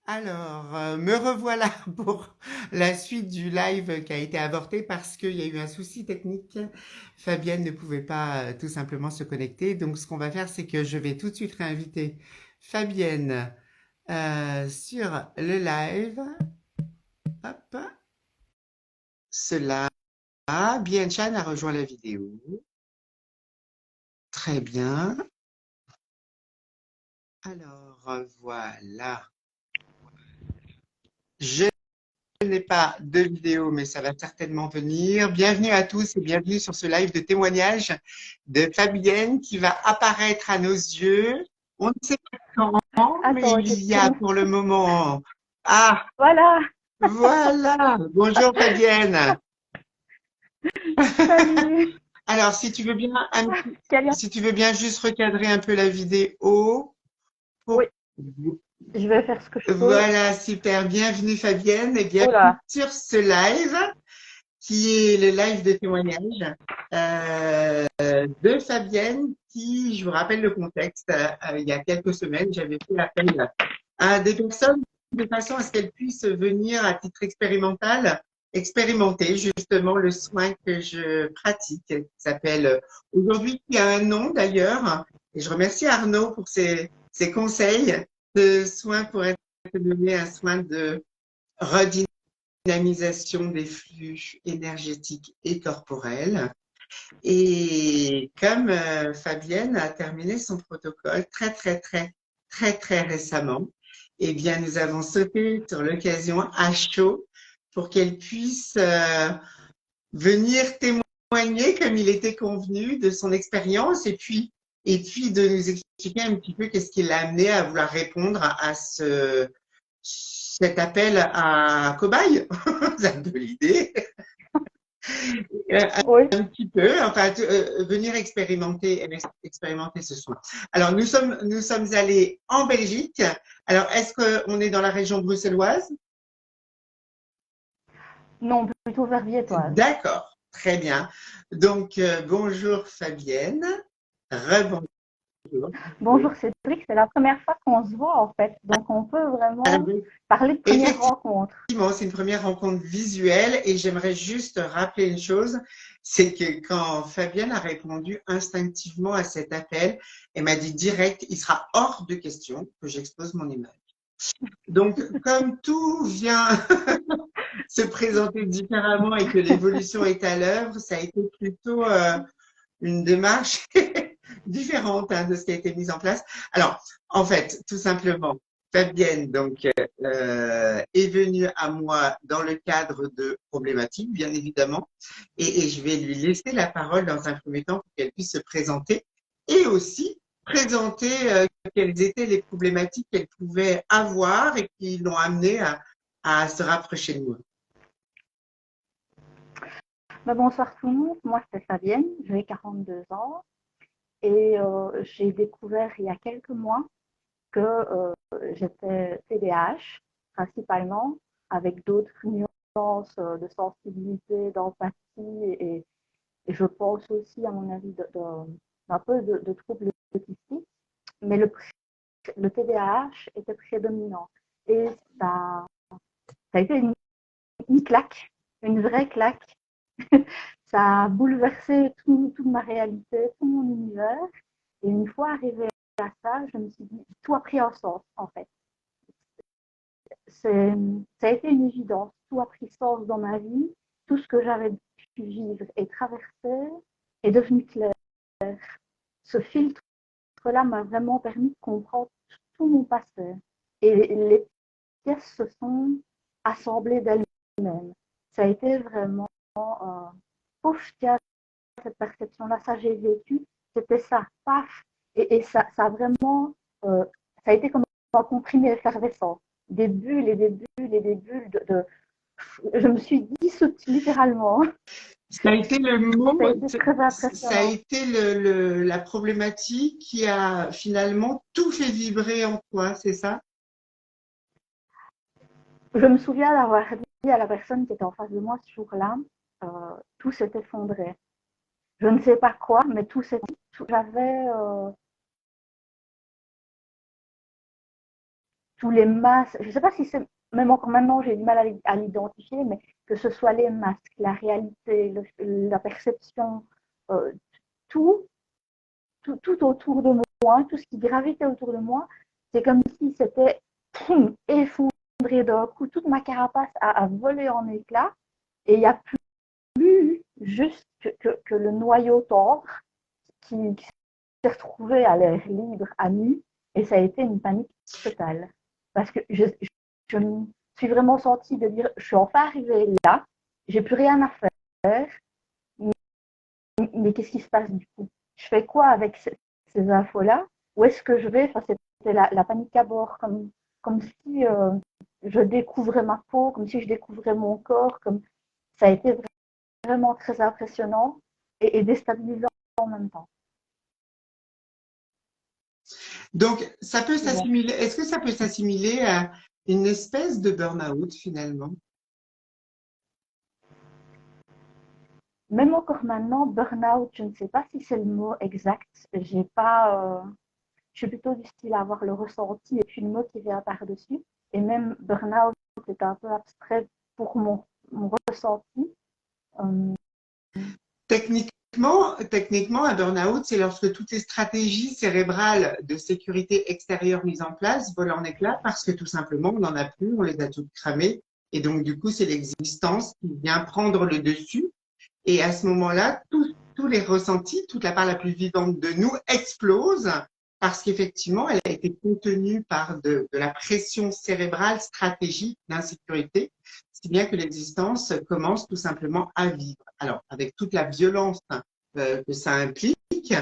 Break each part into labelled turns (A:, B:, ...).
A: Alors, me revoilà pour la suite du live qui a été avorté parce qu'il y a eu un souci technique. Fabienne ne pouvait pas tout simplement se connecter. Donc, ce qu'on va faire, c'est que je vais tout de suite réinviter Fabienne sur le live. Hop, cela. Bien, Chan a rejoint la vidéo. Très bien. Alors, voilà. Je n'ai pas de vidéo, mais ça va certainement venir. Bienvenue à tous et bienvenue sur ce live de témoignage de Fabienne qui va apparaître à nos yeux. On ne sait pas quand, mais
B: Attends,
A: il y a pour le moment. Ah,
B: voilà,
A: voilà. Bonjour Fabienne.
B: salut.
A: Alors, si tu veux bien,
B: Quel-
A: si tu veux bien juste recadrer un peu la vidéo
B: Oui,
A: pour.
B: je vais faire ce que je peux.
A: Voilà, super. Bienvenue Fabienne et
B: Oh
A: bienvenue
B: là,
A: sur ce live qui est le live de témoignage de Fabienne qui, je vous rappelle le contexte, il y a quelques semaines, j'avais fait appel à des personnes de façon à ce qu'elles puissent venir à titre expérimental expérimenter justement le soin que je pratique, qui s'appelle aujourd'hui, qui a un nom d'ailleurs, et je remercie Arnaud pour ses conseils de soins pour être donné un soin de redynamisation des flux énergétiques et corporels. Et comme Fabienne a terminé son protocole très récemment, eh bien, nous avons sauté sur l'occasion à chaud pour qu'elle puisse venir témoigner comme il était convenu de son expérience et puis de nous expliquer un petit peu qu'est-ce qui l'a amené à vouloir répondre à cet appel à cobaye. C'est un peu l'idée.
B: oui.
A: Un petit peu, enfin, venir expérimenter ce soin. Alors, nous sommes allés en Belgique. Alors, est-ce qu'on est dans la région bruxelloise?
B: Non, plutôt verviétoise.
A: D'accord, très bien. Donc, bonjour Fabienne. Rebonjour.
B: Bonjour Cédric, c'est la première fois qu'on se voit en fait, donc on peut
A: Ah
B: vraiment
A: oui,
B: parler de première
A: effectivement,
B: rencontre.
A: c'est une première rencontre visuelle et j'aimerais juste rappeler une chose, c'est que quand Fabienne a répondu instinctivement à cet appel, elle m'a dit direct, il sera hors de question que j'expose mon image. Donc, comme tout vient se présenter différemment et que l'évolution est à l'œuvre, ça a été plutôt une démarche différente de ce qui a été mis en place. Alors, en fait, tout simplement, Fabienne donc est venue à moi dans le cadre de problématiques, bien évidemment, et je vais lui laisser la parole dans un premier temps pour qu'elle puisse se présenter et aussi présenter quelles étaient les problématiques qu'elle pouvait avoir et qui l'ont amenée à se rapprocher de moi.
B: Bonsoir tout le monde, moi c'est Fabienne, j'ai 42 ans et j'ai découvert il y a quelques mois que j'étais TDAH principalement, avec d'autres nuances de sensibilité, d'empathie et je pense aussi, à mon avis, d'un peu de troubles autistiques. Mais le TDAH était prédominant. Et ça, ça a été une claque, une vraie claque. Ça a bouleversé toute ma réalité, tout mon univers. Et une fois arrivée à ça, je me suis dit, tout a pris un sens, en fait. C'est, ça a été une évidence. Tout a pris sens dans ma vie. Tout ce que j'avais pu vivre et traverser est devenu clair. Ce filtre-là m'a vraiment permis de comprendre tout mon passé. Et les pièces se sont assemblées d'elles-mêmes. Ça a été vraiment pouf, tiens, cette perception-là, ça j'ai vécu, c'était ça, paf. Et ça, ça a vraiment, ça a été comme un comprimé effervescent. Des bulles et des bulles et des bulles je me suis dissoute littéralement.
A: Ça a été le mot,
B: Ça a été très
A: ça a
B: impressionnant.
A: été la problématique qui a finalement tout fait vibrer en toi, c'est ça?
B: Je me souviens d'avoir dit à la personne qui était en face de moi ce jour-là, tout s'est effondré. Je ne sais pas quoi, mais tout s'est. J'avais tous les masques, je ne sais pas si c'est, même encore maintenant, j'ai du mal à l'identifier, mais que ce soit les masques, la réalité, la perception, euh, tout, tout autour de moi, tout ce qui gravitait autour de moi, c'est comme si c'était effondré d'un coup, toute ma carapace a volé en éclats, et il n'y a plus juste que le noyau tendre qui s'est retrouvé à l'air libre, à nu, et ça a été une panique totale. Parce que je me suis vraiment sentie de dire, je suis enfin arrivée là, j'ai plus rien à faire, mais qu'est-ce qui se passe du coup? Je fais quoi avec ces infos-là? Où est-ce que je vais? Enfin, c'était la panique à bord, comme si je découvrais ma peau, comme si je découvrais mon corps, comme ça a été vraiment très impressionnant et déstabilisant en même temps.
A: Donc, ça peut
B: Bon.
A: s'assimiler. Est-ce que ça peut s'assimiler à une espèce de burn-out finalement?
B: Même encore maintenant, burn-out, je ne sais pas si c'est le mot exact. J'ai pas, je suis plutôt du style à avoir le ressenti et puis le mot qui vient par-dessus. Et même burn-out est un peu abstrait pour mon ressenti. Euh,
A: Techniquement, un burn-out, c'est lorsque toutes les stratégies cérébrales de sécurité extérieure mises en place volent en éclats parce que tout simplement, on n'en a plus, on les a toutes cramées. Et donc, du coup, c'est l'existence qui vient prendre le dessus. Et à ce moment-là, tous les ressentis, toute la part la plus vivante de nous explose parce qu'effectivement, elle a été contenue par de la pression cérébrale stratégique d'insécurité, si bien que l'existence commence tout simplement à vivre. Alors, avec toute la violence que ça implique,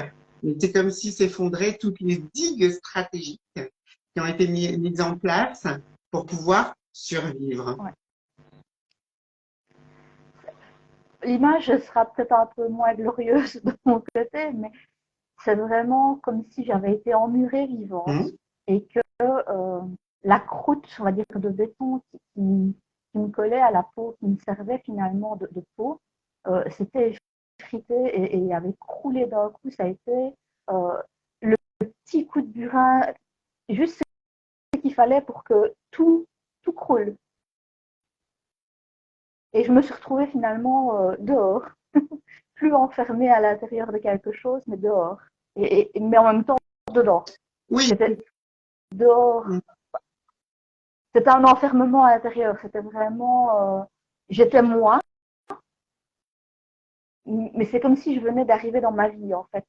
A: mais c'est comme si s'effondraient toutes les digues stratégiques qui ont été mises en place pour pouvoir survivre.
B: ouais. L'image sera peut-être un peu moins glorieuse de mon côté, mais c'est vraiment comme si j'avais été emmurée vivante et que la croûte, on va dire, de béton qui me collait à la peau, qui me servait finalement de peau, c'était effrité et avait croulé d'un coup. Ça a été le petit coup de burin, juste ce qu'il fallait pour que tout croule. Et je me suis retrouvée finalement dehors, plus enfermée à l'intérieur de quelque chose, mais dehors. Mais en même temps, dedans.
A: Oui.
B: C'était dehors. C'était un enfermement à l'intérieur. C'était vraiment. J'étais moi, mais c'est comme si je venais d'arriver dans ma vie, en fait.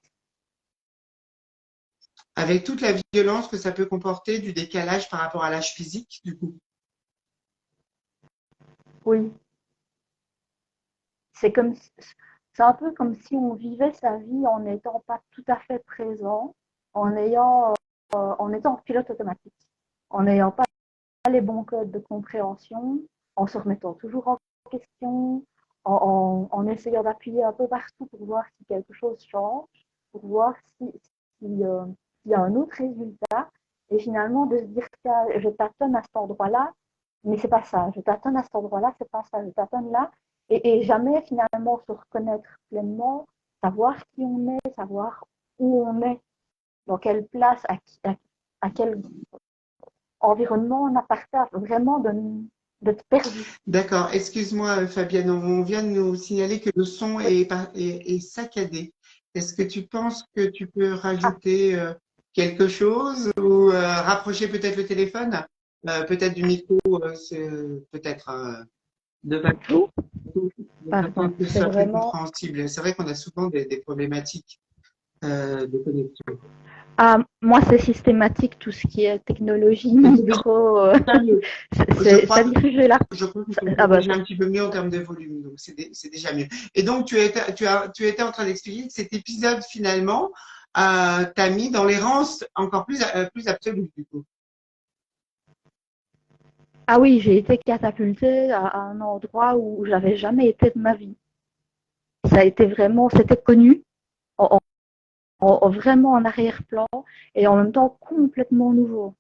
A: Avec toute la violence que ça peut comporter, du décalage par rapport à l'âge physique, du coup.
B: Oui. C'est un peu comme si on vivait sa vie en n'étant pas tout à fait présent, en étant en pilote automatique, en n'ayant pas les bons codes de compréhension, en se remettant toujours en question, en essayant d'appuyer un peu partout pour voir si quelque chose change, pour voir s'il y a un autre résultat, et finalement de se dire que je tâtonne à cet endroit-là, mais c'est pas ça, je tâtonne à cet endroit-là, c'est pas ça, je tâtonne là, et jamais finalement se reconnaître pleinement, savoir qui on est, savoir où on est, dans quelle place, à quel environnement on appartient, vraiment d'être perdu.
A: D'accord. Excuse-moi, Fabienne, on vient de nous signaler que le son est saccadé. Est-ce que tu penses que tu peux
B: Ah,
A: rajouter quelque chose ou rapprocher peut-être le téléphone, peut-être du micro, peut-être de Vaco, afin
B: pardon,
A: que ce
B: c'est
A: soit plus
B: vraiment.
A: compréhensible. C'est vrai qu'on a souvent des problématiques de connexion.
B: Ah, moi, c'est systématique, tout ce qui est technologie, micro,
A: Je
B: ça
A: crois,
B: dirige là.
A: je crois que tu
B: Ah
A: entends
B: bah,
A: déjà un petit peu mieux en termes de volume, donc c'est déjà mieux. Et donc, tu étais en train d'expliquer que cet épisode, finalement, t'a mis dans l'errance encore plus absolue, du coup.
B: ah oui, j'ai été catapultée à un endroit où j'avais jamais été de ma vie. Ça a été vraiment, c'était connu, en, vraiment en arrière-plan et en même temps complètement nouveau.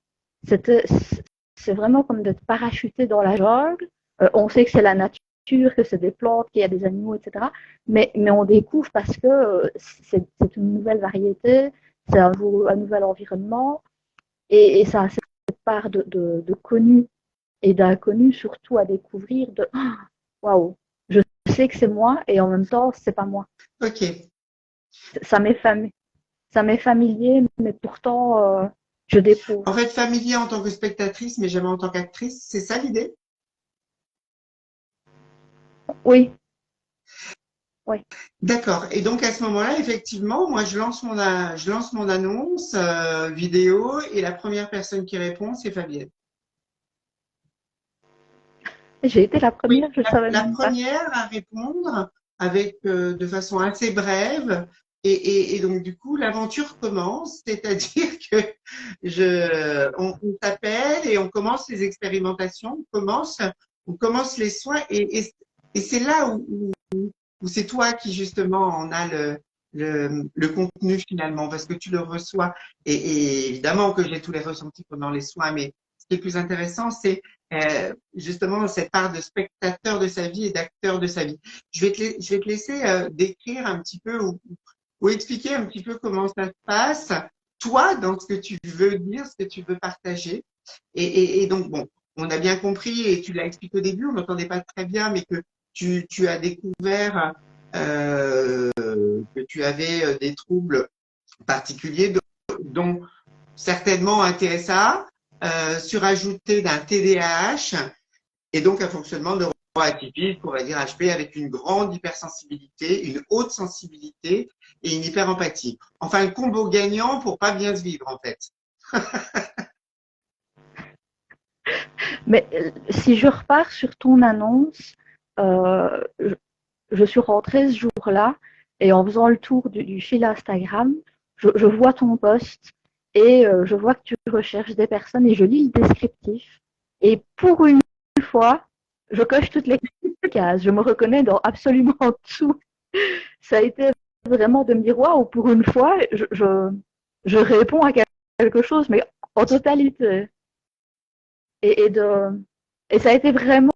B: C'était, c'est vraiment comme d'être parachuté dans la jungle. On sait que c'est la nature, que c'est des plantes, qu'il y a des animaux, etc. Mais on découvre parce que c'est une nouvelle variété, c'est un nouvel environnement et ça, part de connus et d'inconnus, surtout à découvrir de waouh, je sais que c'est moi et en même temps, c'est pas moi.
A: Ok.
B: Ça m'est familier, mais pourtant, je découvre.
A: En fait, familier en tant que spectatrice, mais jamais en tant qu'actrice, c'est ça l'idée?
B: Oui, oui.
A: D'accord. Et donc à ce moment-là, effectivement, moi je lance mon annonce vidéo et la première personne qui répond, c'est Fabienne.
B: J'ai été la
A: Oui,
B: première, je ne savais
A: la
B: même pas.
A: première à répondre avec de façon assez brève. Et donc du coup, l'aventure commence, c'est-à-dire que on t'appelle et on commence les expérimentations, on commence les soins et c'est là où c'est toi qui justement en a le contenu finalement, parce que tu le reçois. Et évidemment que j'ai tous les ressentis pendant les soins, mais ce qui est plus intéressant, c'est justement cette part de spectateur de sa vie et d'acteur de sa vie. Je vais te laisser décrire un petit peu ou expliquer un petit peu comment ça se passe, toi, dans ce que tu veux dire, ce que tu veux partager. Et donc, bon, on a bien compris, et tu l'as expliqué au début, on n'entendait pas très bien, mais que tu as découvert que tu avais des troubles particuliers, dont certainement un TSA, surajouté d'un TDAH, et donc un fonctionnement neuroatypique, on va dire HP, avec une grande hypersensibilité, une haute sensibilité et une hyperempathie. Enfin, un combo gagnant pour pas bien se vivre, en fait.
B: Mais si je repars sur ton annonce, je suis rentrée ce jour-là et en faisant le tour du fil Instagram, je vois ton post et je vois que tu recherches des personnes et je lis le descriptif. Et pour une fois, je coche toutes les cases. Je me reconnais dans absolument tout. Ça a été vraiment de me dire waouh, pour une fois, je réponds à quelque chose, mais en totalité. Et, et, de, et ça a été vraiment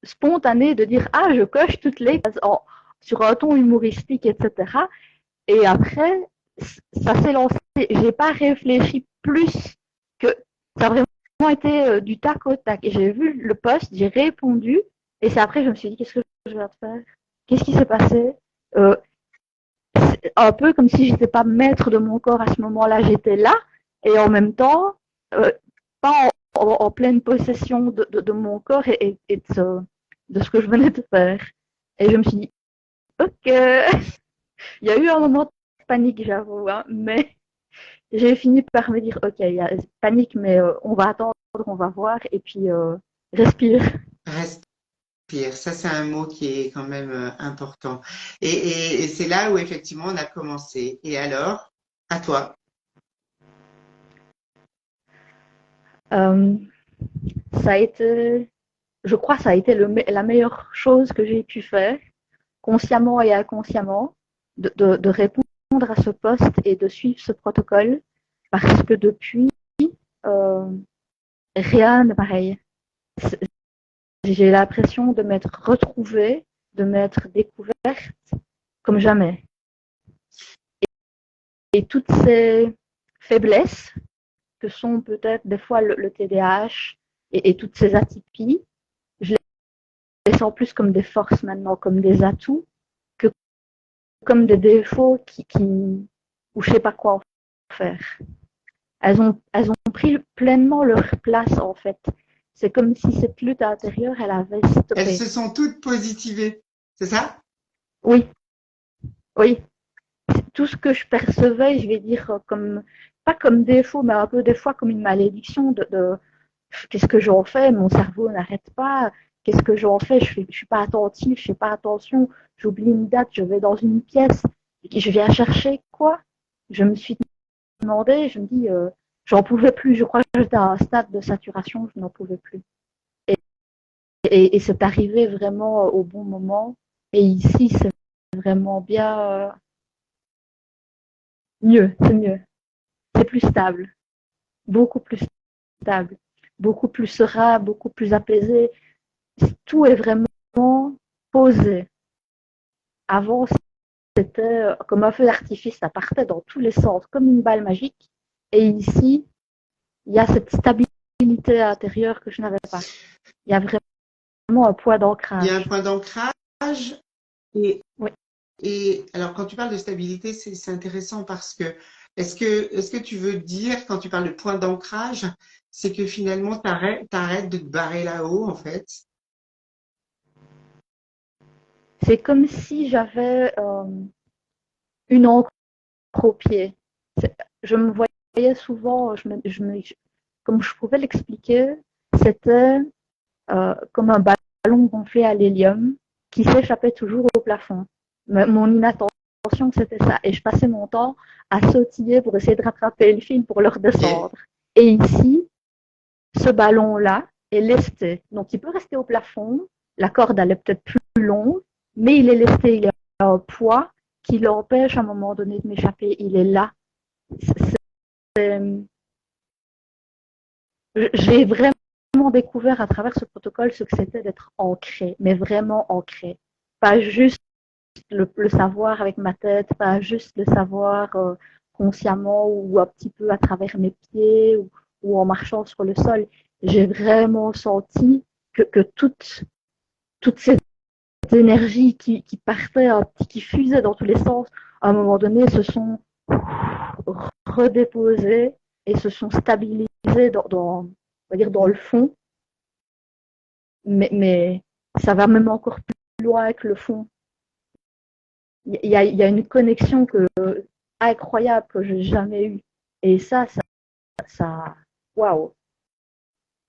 B: spontané de dire ah, je coche toutes les cases sur un ton humoristique, etc. Et après, ça s'est lancé. J'ai pas réfléchi plus que ça a vraiment été du tac au tac. Et j'ai vu le post, j'ai répondu. Et c'est après, je me suis dit, qu'est-ce que je vais faire? Qu'est-ce qui s'est passé? euh, un peu comme si j'étais pas maître de mon corps à ce moment-là, j'étais là. Et en même temps, pas en pleine possession de mon corps et de ce que je venais de faire. Et je me suis dit, ok, il y a eu un moment de panique, j'avoue, hein, mais j'ai fini par me dire, ok, il y a panique, mais on va attendre, on va voir, et puis respire.
A: Respire, ça c'est un mot qui est quand même important. Et c'est là où effectivement on a commencé. Et alors, à toi.
B: Euh, ça a été, je crois, ça a été la meilleure chose que j'ai pu faire, consciemment et inconsciemment, de répondre à ce poste et de suivre ce protocole, parce que depuis, euh, rien n'est pareil. J'ai l'impression de m'être retrouvée, de m'être découverte comme jamais. Et toutes ces faiblesses que sont peut-être des fois le TDAH et toutes ces atypies, je les sens plus comme des forces maintenant, comme des atouts, que comme des défauts où je ne sais pas quoi en faire. Elles ont pris pleinement leur place en fait. C'est comme si cette lutte intérieure, elle avait
A: Elles
B: stoppé.
A: se sont toutes positivées, c'est ça?
B: Oui, oui. Tout ce que je percevais, je vais dire, comme, pas comme défaut, mais un peu des fois comme une malédiction de qu'est-ce que j'en fais, mon cerveau n'arrête pas, qu'est-ce que j'en fais, je suis pas attentive, je fais pas attention, j'oublie une date, je vais dans une pièce, je viens chercher quoi? Je me suis demandé, je me dis, j'en pouvais plus, je crois que j'étais à un stade de saturation, je n'en pouvais plus. Et, et c'est arrivé vraiment au bon moment, et ici, c'est vraiment bien mieux, c'est mieux, c'est plus stable, beaucoup plus stable, beaucoup plus serein, beaucoup plus apaisé. Tout est vraiment posé. Avant, c'était comme un feu d'artifice, ça partait dans tous les sens, comme une balle magique. Et ici, il y a cette stabilité intérieure que je n'avais pas. Il y a vraiment un point
A: Il y a un
B: d'ancrage.
A: point d'ancrage et,
B: Oui.
A: et alors quand tu parles de stabilité, c'est intéressant parce que est-ce que tu veux dire, quand tu parles de point d'ancrage, c'est que finalement t'arrêtes de te barrer là-haut en fait?
B: C'est comme si j'avais une encre au pied. Je me voyais souvent, comme je pouvais l'expliquer, c'était comme un ballon gonflé à l'hélium qui s'échappait toujours au plafond. Mais mon inattention, c'était ça. Et je passais mon temps à sautiller pour essayer de rattraper le fil pour le
A: Et,
B: redescendre. Et ici, ce ballon-là est lesté. Donc, il peut rester au plafond. La corde, elle est peut-être plus longue, mais il est lesté. Il a un poids qui l'empêche à un moment donné de m'échapper. Il est là. J'ai vraiment découvert à travers ce protocole ce que c'était d'être ancré, mais vraiment ancré. Pas juste le savoir avec ma tête, pas juste le savoir consciemment ou un petit peu à travers mes pieds ou en marchant sur le sol. J'ai vraiment senti que toute cette énergie qui partait, qui fusait dans tous les sens, à un moment donné, se sont redéposées et se sont stabilisées on va dire dans le fond, mais ça va même encore plus loin que le fond. Il y a une connexion incroyable que j'ai jamais eue. Et ça, waouh,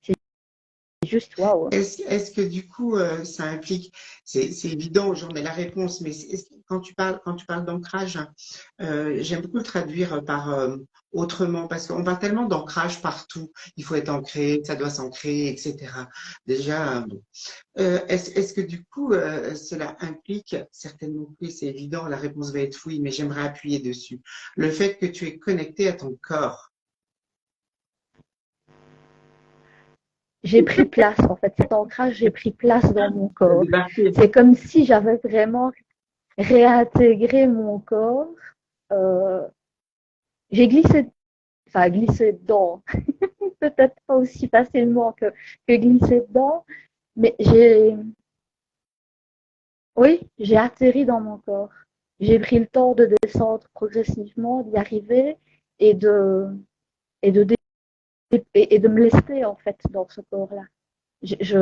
B: c'est juste waouh.
A: est-ce que du coup, ça implique, c'est évident, j'en ai la réponse, mais quand tu parles d'ancrage, j'aime beaucoup le traduire par autrement, parce qu'on parle tellement d'ancrage partout. Il faut être ancré, ça doit s'ancrer, etc. Déjà, bon. Est-ce que du coup, cela implique, certainement oui, c'est évident, la réponse va être oui, mais j'aimerais appuyer dessus. Le fait que tu es connecté à ton corps.
B: J'ai pris place, en fait, cet ancrage, j'ai pris place dans mon
A: Ça a
B: corps.
A: débarqué.
B: C'est comme si j'avais vraiment réintégré mon corps. Euh, j'ai glissé, enfin glissé dedans, peut-être pas aussi facilement que glisser dedans, mais oui, j'ai atterri dans mon corps. J'ai pris le temps de descendre progressivement, d'y arriver et de, et de, et de me laisser en fait dans ce corps-là. Je, je,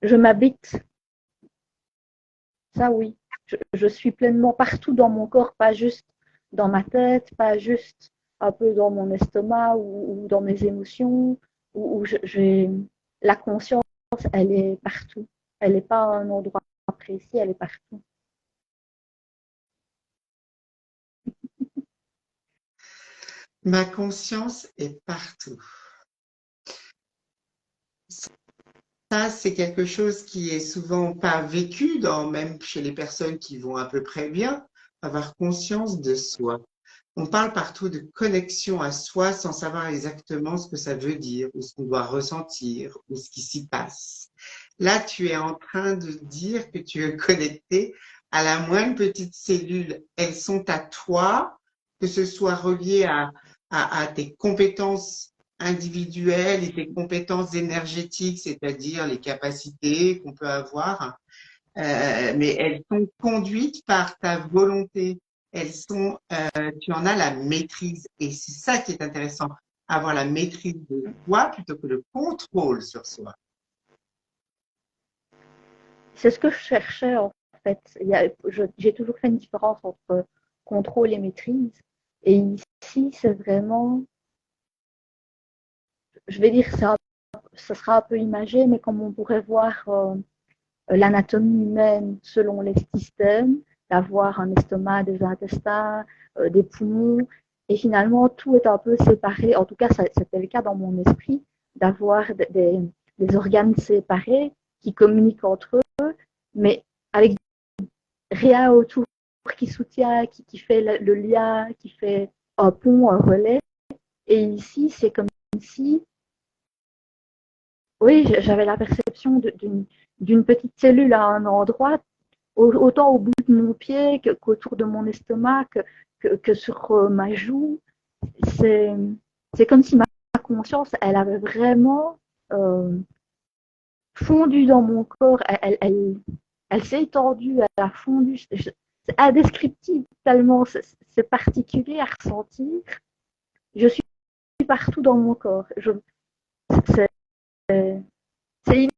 B: je m'habite, ça oui. Je suis pleinement partout dans mon corps, pas juste dans ma tête, pas juste un peu dans mon estomac ou dans mes émotions. Où la conscience, elle est partout. Elle n'est pas à un endroit précis, elle est partout.
A: Ma conscience est partout. Ça, c'est quelque chose qui est souvent pas vécu même chez les personnes qui vont à peu près bien, avoir conscience de soi. On parle partout de connexion à soi sans savoir exactement ce que ça veut dire ou ce qu'on doit ressentir ou ce qui s'y passe. Là, tu es en train de dire que tu es connecté à la moindre petite cellule. Elles sont à toi, que ce soit relié à tes compétences individuelles et tes compétences énergétiques, c'est-à-dire les capacités qu'on peut avoir, mais elles sont conduites par ta volonté. Tu en as la maîtrise. Et c'est ça qui est intéressant, avoir la maîtrise de soi plutôt que le contrôle sur soi.
B: C'est ce que je cherchais en fait. J'ai toujours fait une différence entre contrôle et maîtrise. Et ici, c'est vraiment, je vais dire, ça sera un peu imagé, mais comme on pourrait voir l'anatomie humaine selon les systèmes, d'avoir un estomac, des intestins, des poumons, et finalement tout est un peu séparé. En tout cas, c'était le cas dans mon esprit, d'avoir des organes séparés qui communiquent entre eux, mais avec rien autour qui soutient, qui fait le lien, qui fait un pont, un relais. Et ici, c'est comme si, oui, j'avais la perception d'une petite cellule à un endroit, autant au bout de mon pied qu'autour de mon estomac, que sur ma joue. c'est, c'est comme si ma conscience, elle avait vraiment fondu dans mon corps, elle s'est étendue, elle a fondu. C'est indescriptible tellement c'est particulier à ressentir. Je suis partout dans mon corps. C'est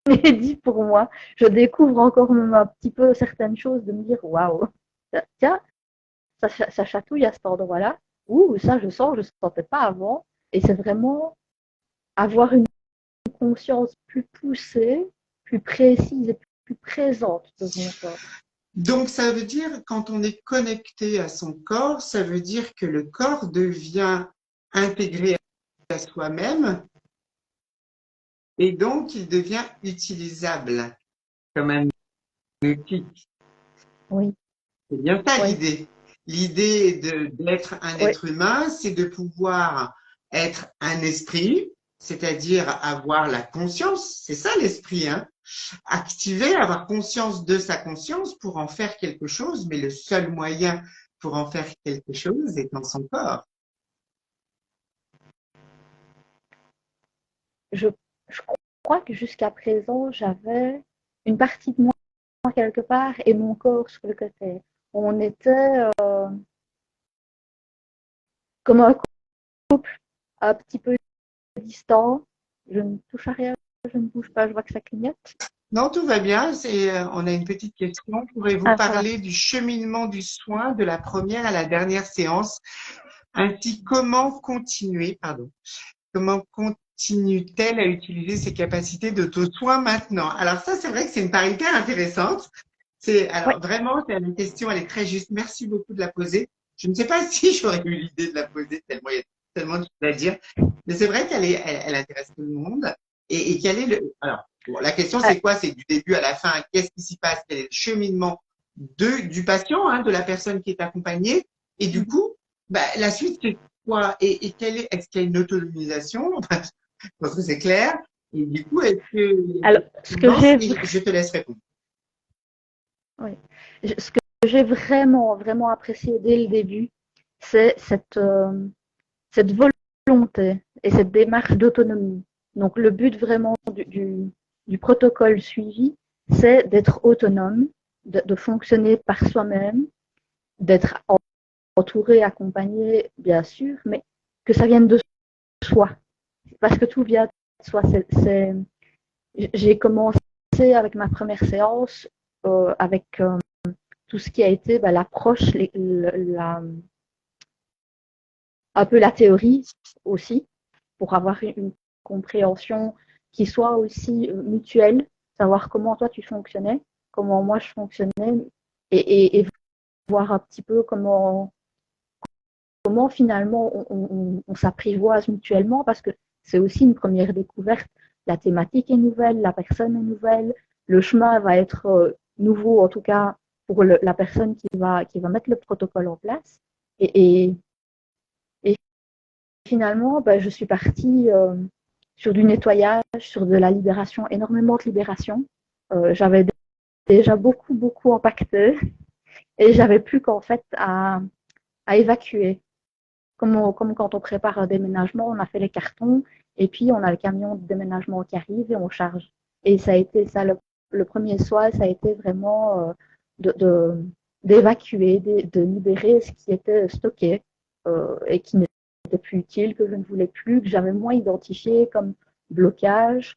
B: inédit pour moi. Je découvre encore même un petit peu certaines choses, de me dire waouh, tiens, ça chatouille à cet endroit-là. Ouh, ça je sens, je ne sentais pas avant. Et c'est vraiment avoir une conscience plus poussée, plus précise et plus présente de mon corps.
A: Donc, ça veut dire, quand on est connecté à son corps, ça veut dire que le corps devient intégré à soi-même et donc il devient utilisable comme un outil.
B: Oui.
A: C'est bien ça
B: Oui.
A: l'idée. L'idée d'être un être humain, c'est de pouvoir être un esprit, c'est-à-dire avoir la conscience, c'est ça l'esprit, hein. Activer, avoir conscience de sa conscience pour en faire quelque chose, mais le seul moyen pour en faire quelque chose est dans son corps.
B: Je crois que jusqu'à présent, j'avais une partie de moi quelque part et mon corps sur le côté. On était comme un couple un petit peu distant. Je ne touche à rien, je ne bouge pas, je vois que ça clignote.
A: Non, tout va bien. On a une petite question. Pourrez-vous
B: Ah,
A: parler du cheminement du soin de la première à la dernière séance, ainsi comment continue-t-elle à utiliser ses capacités d'auto-soin maintenant? Alors ça, c'est vrai que c'est une part hyper intéressante.
B: oui.
A: Vraiment, la question, elle est très juste. Merci beaucoup de la poser. Je ne sais pas si j'aurais eu l'idée de la poser tellement il y a tellement de choses à dire, mais c'est vrai elle intéresse tout le monde. Et quel est alors, bon, la question, c'est quoi? C'est du début à la fin. Qu'est-ce qui s'y passe? Quel est le cheminement du patient, hein, de la personne qui est accompagnée? Et du coup, la suite, c'est quoi? Et est-ce qu'il y a une autonomisation? Je pense que c'est clair. Et du coup, est-ce que,
B: Alors, ce que j'ai
A: je te laisse répondre.
B: oui. Ce que j'ai vraiment, vraiment apprécié dès le début, c'est cette volonté et cette démarche d'autonomie. Donc, le but vraiment du protocole suivi, c'est d'être autonome, de fonctionner par soi-même, d'être entouré, accompagné, bien sûr, mais que ça vienne de soi. Parce que tout vient de soi. J'ai commencé avec ma première séance, avec tout ce qui a été l'approche, un peu la théorie aussi, pour avoir une compréhension qui soit aussi mutuelle, savoir comment toi tu fonctionnais, comment moi je fonctionnais, et voir un petit peu comment finalement on s'apprivoise mutuellement, parce que c'est aussi une première découverte. La thématique est nouvelle, la personne est nouvelle, le chemin va être nouveau, en tout cas pour la personne qui va mettre le protocole en place. Et finalement, je suis partie sur du nettoyage, sur de la libération, énormément de libération. J'avais déjà beaucoup, beaucoup impacté et j'avais plus qu'en fait à évacuer. Comme quand on prépare un déménagement, on a fait les cartons et puis on a le camion de déménagement qui arrive et on charge. Et ça a été ça, le premier soin, ça a été vraiment d'évacuer, de libérer ce qui était stocké et qui n'était plus utile, que je ne voulais plus, que j'avais moins identifié comme blocage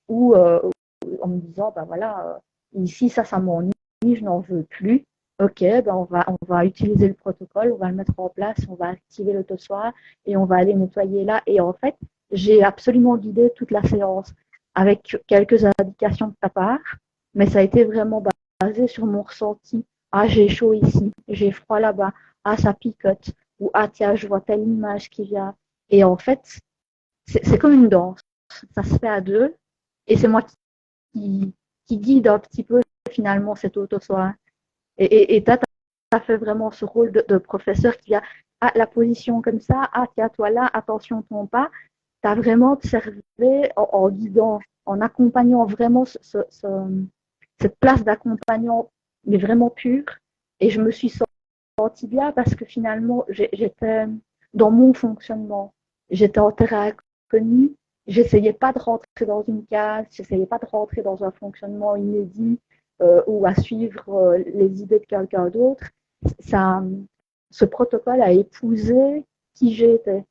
B: ou en me disant, voilà, ici, ça m'ennuie, je n'en veux plus. Ok, on va utiliser le protocole, on va le mettre en place, on va activer l'auto-soin et on va aller nettoyer là. Et en fait, j'ai absolument guidé toute la séance avec quelques indications de ta part, mais ça a été vraiment basé sur mon ressenti. Ah, j'ai chaud ici, j'ai froid là-bas, ah, ça picote, ou ah, tiens, je vois telle image qui vient. Et en fait, c'est comme une danse. Ça se fait à deux et c'est moi qui guide un petit peu finalement cet auto-soin. Et tu as fait vraiment ce rôle de professeur qui a la position comme ça, tiens, toi là, attention ton pas. Tu as vraiment observé en guidant, en accompagnant vraiment cette place d'accompagnant, mais vraiment pure. Et je me suis sentie bien parce que finalement, j'étais dans mon fonctionnement. J'étais en terrain inconnu, j'essayais pas de rentrer dans une case, j'essayais pas de rentrer dans un fonctionnement inédit ou à suivre les idées de quelqu'un d'autre. Ça, ce protocole a épousé qui j'étais.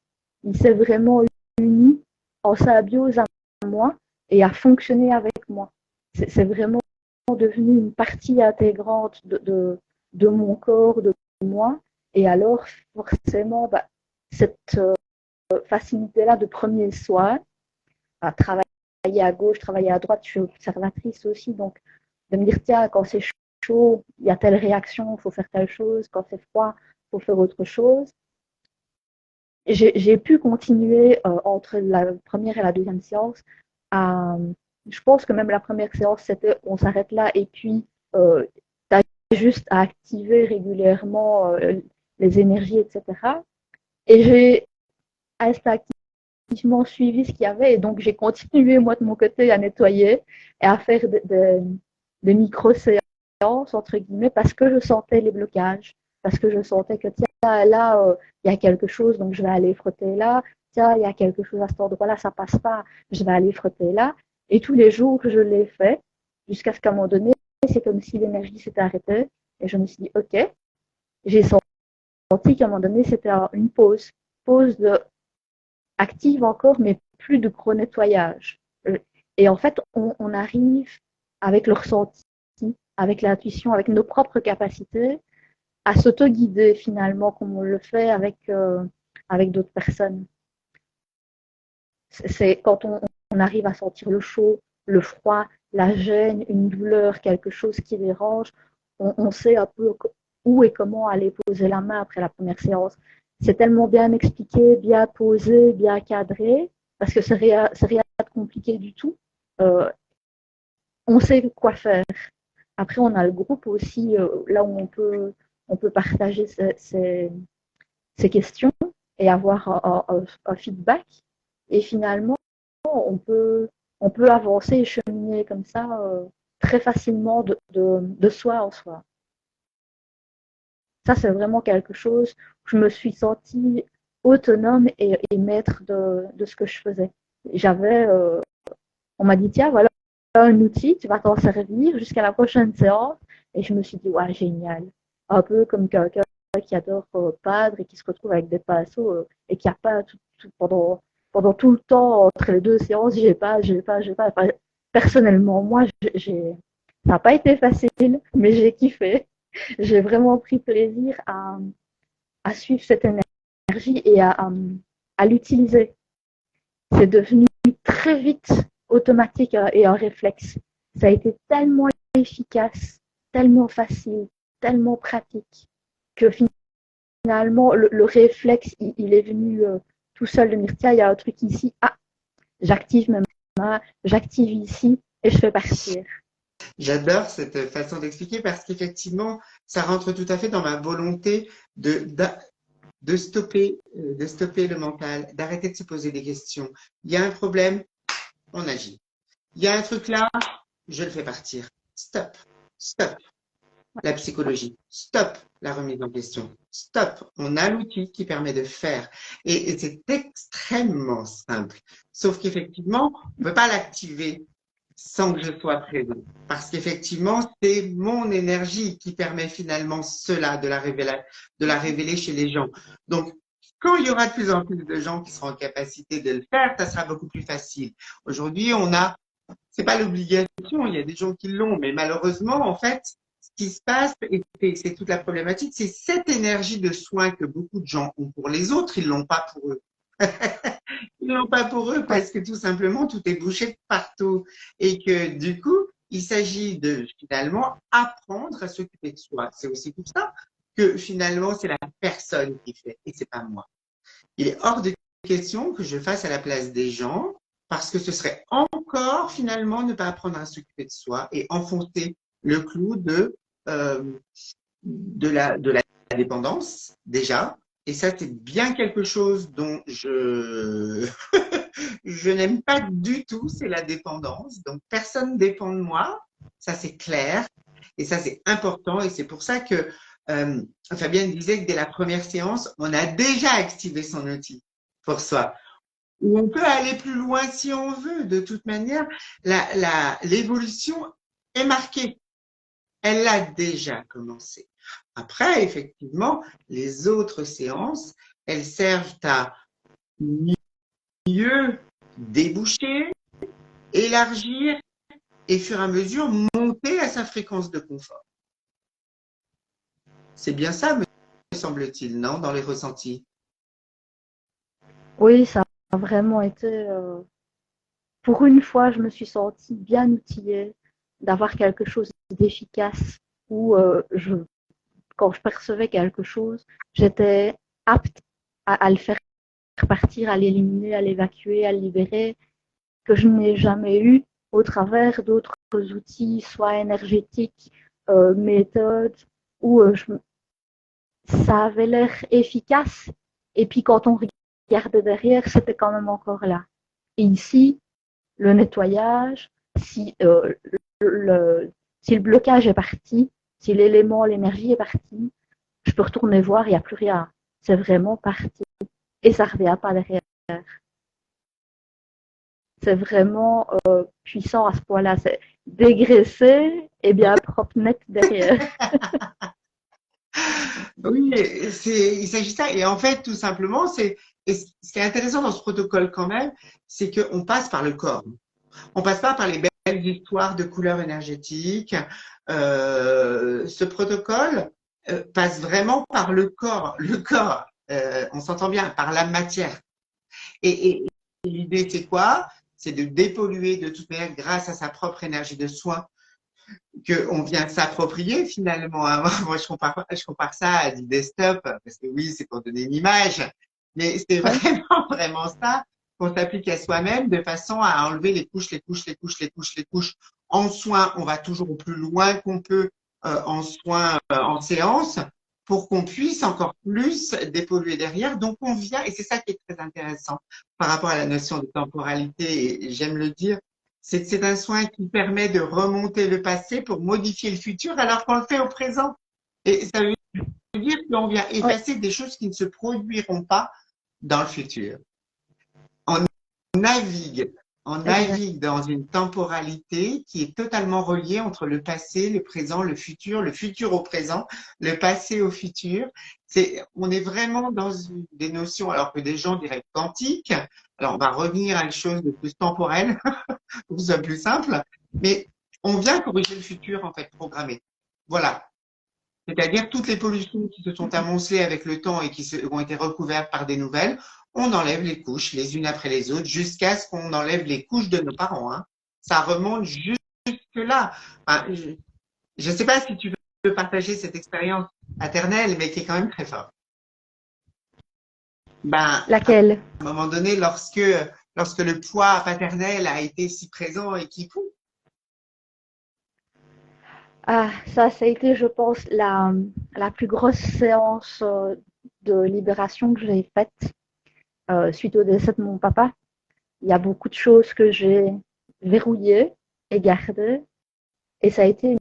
B: Il s'est vraiment uni en symbiose à moi et a fonctionné avec moi. C'est vraiment devenu une partie intégrante de mon corps, de moi. Et alors, forcément, bah, cette facilité-là de premier soin, à travailler à gauche, travailler à droite, je suis observatrice aussi, donc de me dire, tiens, quand c'est chaud, il y a telle réaction, il faut faire telle chose, quand c'est froid, il faut faire autre chose. J'ai pu continuer entre la première et la deuxième séance. Je pense que même la première séance, c'était on s'arrête là et puis tu as juste à activer régulièrement les énergies, etc. Et j'ai instinctivement suivi ce qu'il y avait et donc j'ai continué moi de mon côté à nettoyer et à faire des micro-séances, entre guillemets, parce que je sentais les blocages, parce que je sentais que tiens, là, il y a quelque chose, donc je vais aller frotter là, tiens, il y a quelque chose à cet endroit-là, ça passe pas, je vais aller frotter là. Et tous les jours, je l'ai fait, jusqu'à ce qu'à un moment donné, c'est comme si l'énergie s'était arrêtée, et je me suis dit, ok, j'ai senti qu'à un moment donné, c'était une pause de, active encore, mais plus de gros nettoyage. Et en fait, on arrive avec le ressenti, avec l'intuition, avec nos propres capacités, à s'auto-guider finalement, comme on le fait avec d'autres personnes. C'est quand on arrive à sentir le chaud, le froid, la gêne, une douleur, quelque chose qui dérange, on sait un peu où et comment aller poser la main après la première séance. C'est tellement bien expliqué, bien posé, bien cadré, parce que c'est rien de compliqué du tout. Euh, on sait quoi faire. Après, on a le groupe aussi, là où on peut partager ces questions et avoir un feedback. Et finalement, on peut avancer et cheminer comme ça très facilement de soi en soi. Ça, c'est vraiment quelque chose où je me suis sentie autonome et maître de ce que je faisais. J'avais, on m'a dit, tiens, voilà un outil, tu vas t'en servir jusqu'à la prochaine séance. Et je me suis dit, ouais, génial. Un peu comme quelqu'un qui adore peindre et qui se retrouve avec des pinceaux et qui a pas pendant tout le temps entre les deux séances, j'ai pas. Enfin, personnellement, moi, ça n'a pas été facile, mais j'ai kiffé. J'ai vraiment pris plaisir à suivre cette énergie et à l'utiliser. C'est devenu très vite automatique et un réflexe. Ça a été tellement efficace, tellement facile, tellement pratique que finalement le réflexe il est venu tout seul de me dire tiens il y a un truc ici, ah j'active mes mains, j'active ici et je fais partir.
A: J'adore cette façon d'expliquer parce qu'effectivement, ça rentre tout à fait dans ma volonté de stopper le mental, d'arrêter de se poser des questions. Il y a un problème, on agit. Il y a un truc là, je le fais partir. Stop, stop. La psychologie, stop la remise en question, stop. On a l'outil qui permet de faire. Et c'est extrêmement simple. Sauf qu'effectivement, on ne peut pas l'activer sans que je sois présent. Parce qu'effectivement, c'est mon énergie qui permet finalement cela, de la révéler chez les gens. Donc, quand il y aura de plus en plus de gens qui seront en capacité de le faire, ça sera beaucoup plus facile. Aujourd'hui, c'est pas l'obligation, il y a des gens qui l'ont, mais malheureusement, en fait, ce qui se passe, et c'est toute la problématique, c'est cette énergie de soin que beaucoup de gens ont pour les autres, ils l'ont pas pour eux. Ils l'ont pas pour eux parce que tout simplement, tout est bouché de partout. Et que du coup, il s'agit de finalement apprendre à s'occuper de soi. C'est aussi pour ça que finalement, c'est la personne qui fait et c'est pas moi. Il est hors de question que je fasse à la place des gens parce que ce serait encore finalement ne pas apprendre à s'occuper de soi et enfoncer le clou de la dépendance déjà. Et ça, c'est bien quelque chose dont je n'aime pas du tout, c'est la dépendance. Donc, personne ne dépend de moi, ça c'est clair. Et ça, c'est important. Et c'est pour ça que Fabienne disait que dès la première séance, on a déjà activé son outil pour soi. On peut aller plus loin si on veut. De toute manière, l'évolution est marquée. Elle a déjà commencé. Après, effectivement, les autres séances, elles servent à mieux déboucher, élargir et, au fur et à mesure, monter à sa fréquence de confort. C'est bien ça, me semble-t-il, non, dans les ressentis?
B: Oui, ça a vraiment été. Pour une fois, je me suis sentie bien outillée d'avoir quelque chose d'efficace où quand je percevais quelque chose, j'étais apte à le faire partir, à l'éliminer, à l'évacuer, à le libérer, que je n'ai jamais eu au travers d'autres outils, soit énergétiques, méthodes, où ça avait l'air efficace. Et puis quand on regardait derrière, c'était quand même encore là. Et ici, le nettoyage, si le blocage est parti, si l'élément, l'énergie est partie, je peux retourner voir, il n'y a plus rien. C'est vraiment parti. Et ça ne revient pas derrière. C'est vraiment puissant à ce point-là. C'est dégraissé et bien propre net derrière.
A: Oui, il s'agit de ça. Et en fait, tout simplement, et ce qui est intéressant dans ce protocole quand même, c'est qu'on passe par le corps. On passe pas par les belles histoires de couleurs énergétiques. Ce protocole passe vraiment par le corps. Le corps, on s'entend bien, par la matière. Et l'idée, c'est quoi? C'est de dépolluer de toute manière grâce à sa propre énergie de soin qu'on vient s'approprier finalement. Hein. Moi, je compare ça à du desktop, parce que oui, c'est pour donner une image, mais c'est
B: Ouais.
A: vraiment, vraiment ça qu'on s'applique à soi-même de façon à enlever les couches, les couches, les couches, les couches, les couches. En soins, on va toujours au plus loin qu'on peut en soins, en séance, pour qu'on puisse encore plus dépolluer derrière. Donc, on vient, et c'est ça qui est très intéressant par rapport à la notion de temporalité, et j'aime le dire, c'est un soin qui permet de remonter le passé pour modifier le futur alors qu'on le fait au présent. Et ça veut dire qu'on vient
B: Ouais.
A: effacer des choses qui ne se produiront pas dans le futur. On navigue, on
B: Exact.
A: navigue dans une temporalité qui est totalement reliée entre le passé, le présent, le futur au présent, le passé au futur. On est vraiment dans des notions, alors que des gens diraient quantiques. Alors, on va revenir à une chose de plus temporelle, pour que ce soit plus simple, mais on vient corriger le futur, en fait, programmé. Voilà. C'est-à-dire toutes les pollutions qui se sont amoncelées avec le temps et qui ont été recouvertes par des nouvelles, on enlève les couches les unes après les autres jusqu'à ce qu'on enlève les couches de nos parents. Hein. Ça remonte jusque-là. Enfin, je ne sais pas si tu veux partager cette expérience paternelle, mais qui est quand même très forte. Ben, à
B: Laquelle?
A: un moment donné, lorsque le poids paternel a été si présent et qui coûte,
B: Ah, ça a été, je pense, la plus grosse séance de libération que j'ai faite suite au décès de mon papa. Il y a beaucoup de choses que j'ai verrouillées et gardées. Et ça a été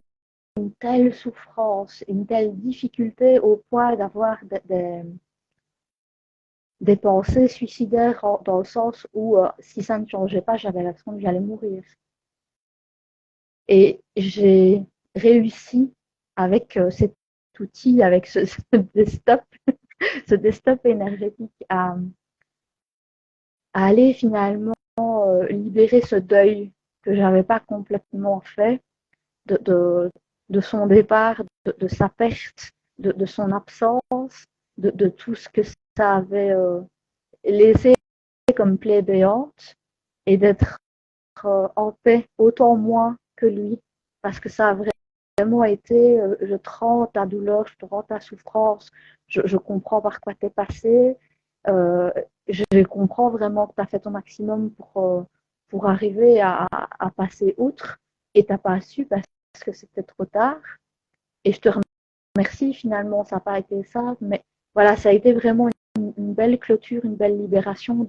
B: une telle souffrance, une telle difficulté au point d'avoir des pensées suicidaires dans le sens où si ça ne changeait pas, j'avais l'impression que j'allais mourir. Et j'ai réussi avec cet outil, avec ce desktop, ce desktop énergétique à aller finalement libérer ce deuil que j'avais pas complètement fait de, de, de son départ, de sa perte, de son absence, de tout ce que ça avait laissé comme plaie béante et d'être en paix autant moi que lui parce que ça a vraiment été je te rends ta douleur, je te rends ta souffrance, je comprends par quoi tu es passé, euh, je comprends vraiment que tu as fait ton maximum pour arriver à passer outre et tu n'as pas su parce que c'était trop tard. Et je te remercie, finalement, ça n'a pas été ça, mais voilà, ça a été vraiment une belle clôture, une belle libération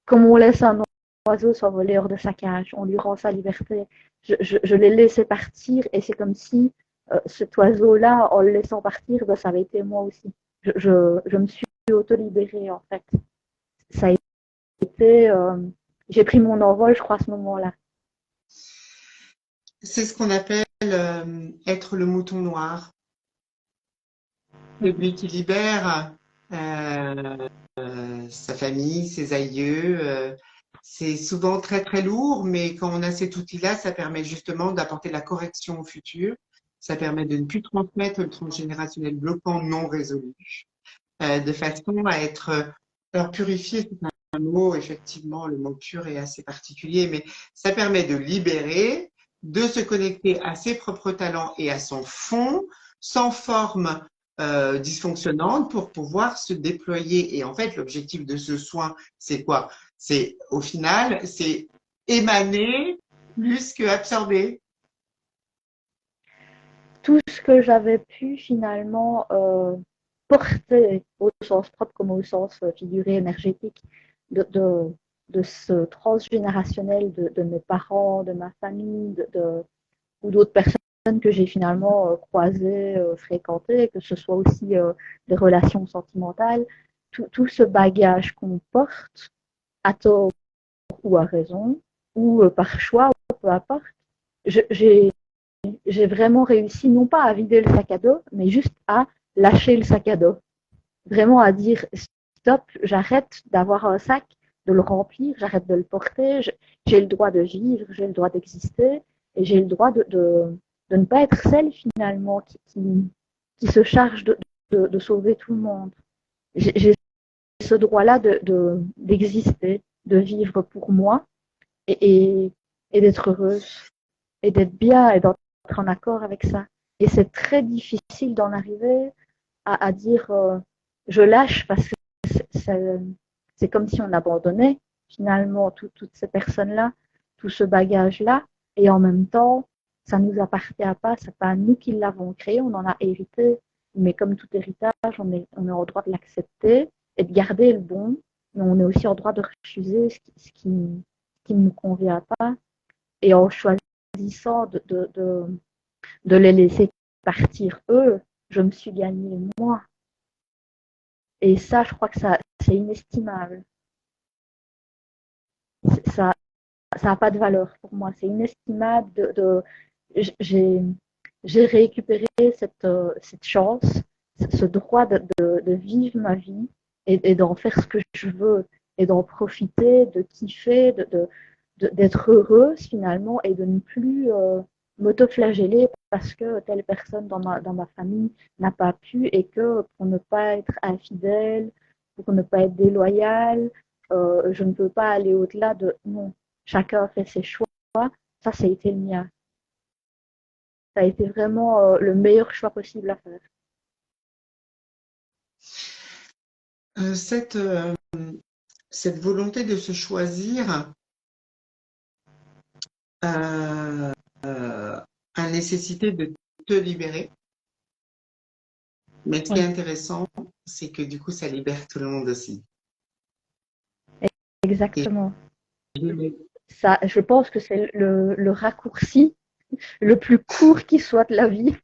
B: comme on laisse un oiseau s'envoler hors de sa cage, on lui rend sa liberté. Je l'ai laissé partir et c'est comme si cet oiseau-là, en le laissant partir, ben, ça avait été moi aussi. Je me suis auto-libérée, en fait. Ça a été, j'ai pris mon envol, je crois, à ce moment-là.
A: C'est ce qu'on appelle être le mouton noir. Celui qui libère sa famille, ses aïeux. C'est souvent très très lourd, mais quand on a cet outil-là, ça permet justement d'apporter la correction au futur. Ça permet de ne plus transmettre le transgénérationnel bloquant non résolu, de façon à être alors purifié. C'est un mot, effectivement, le mot pur est assez particulier, mais ça permet de libérer, de se connecter à ses propres talents et à son fond, sans forme dysfonctionnante pour pouvoir se déployer. Et en fait, l'objectif de ce soin, c'est quoi? C'est au final, c'est émaner plus que absorber.
B: Tout ce que j'avais pu finalement porter au sens propre comme au sens figuré énergétique de ce transgénérationnel de mes parents, de ma famille, ou d'autres personnes que j'ai finalement croisées, fréquentées, que ce soit aussi des relations sentimentales, tout ce bagage qu'on porte, à tort ou à raison, ou par choix, peu importe, j'ai vraiment réussi non pas à vider le sac à dos, mais juste à lâcher le sac à dos. Vraiment à dire stop, j'arrête d'avoir un sac, de le remplir, j'arrête de le porter, j'ai le droit de vivre, j'ai le droit d'exister, et j'ai le droit de ne pas être celle finalement qui se charge de sauver tout le monde. J'ai ce droit-là d'exister, de vivre pour moi et d'être heureuse et d'être bien et d'être en accord avec ça. Et c'est très difficile d'en arriver à dire je lâche parce que c'est comme si on abandonnait finalement toutes ces personnes-là, tout ce bagage-là, et en même temps, ça ne nous appartient pas, c'est pas nous qui l'avons créé, on en a hérité, mais comme tout héritage, on est en droit de l'accepter et de garder le bon, mais on est aussi en droit de refuser ce qui ne nous convient pas, et en choisissant de les laisser partir eux, je me suis gagnée moi. Et ça, je crois que c'est inestimable. Ça n'a pas de valeur pour moi. C'est inestimable j'ai récupéré cette chance, ce droit de vivre ma vie et d'en faire ce que je veux et d'en profiter, de kiffer, d'être heureuse finalement et de ne plus m'autoflageller parce que telle personne dans ma famille n'a pas pu et que pour ne pas être infidèle, pour ne pas être déloyale, je ne peux pas aller au-delà de non. Chacun fait ses choix. Ça a été le mien. Ça a été vraiment le meilleur choix possible à faire.
A: Cette volonté de se choisir a nécessité de te libérer. Mais ce qui est intéressant, c'est que du coup, ça libère tout le monde aussi.
B: Exactement. Ça, je pense que c'est le raccourci le plus court qui soit de la vie.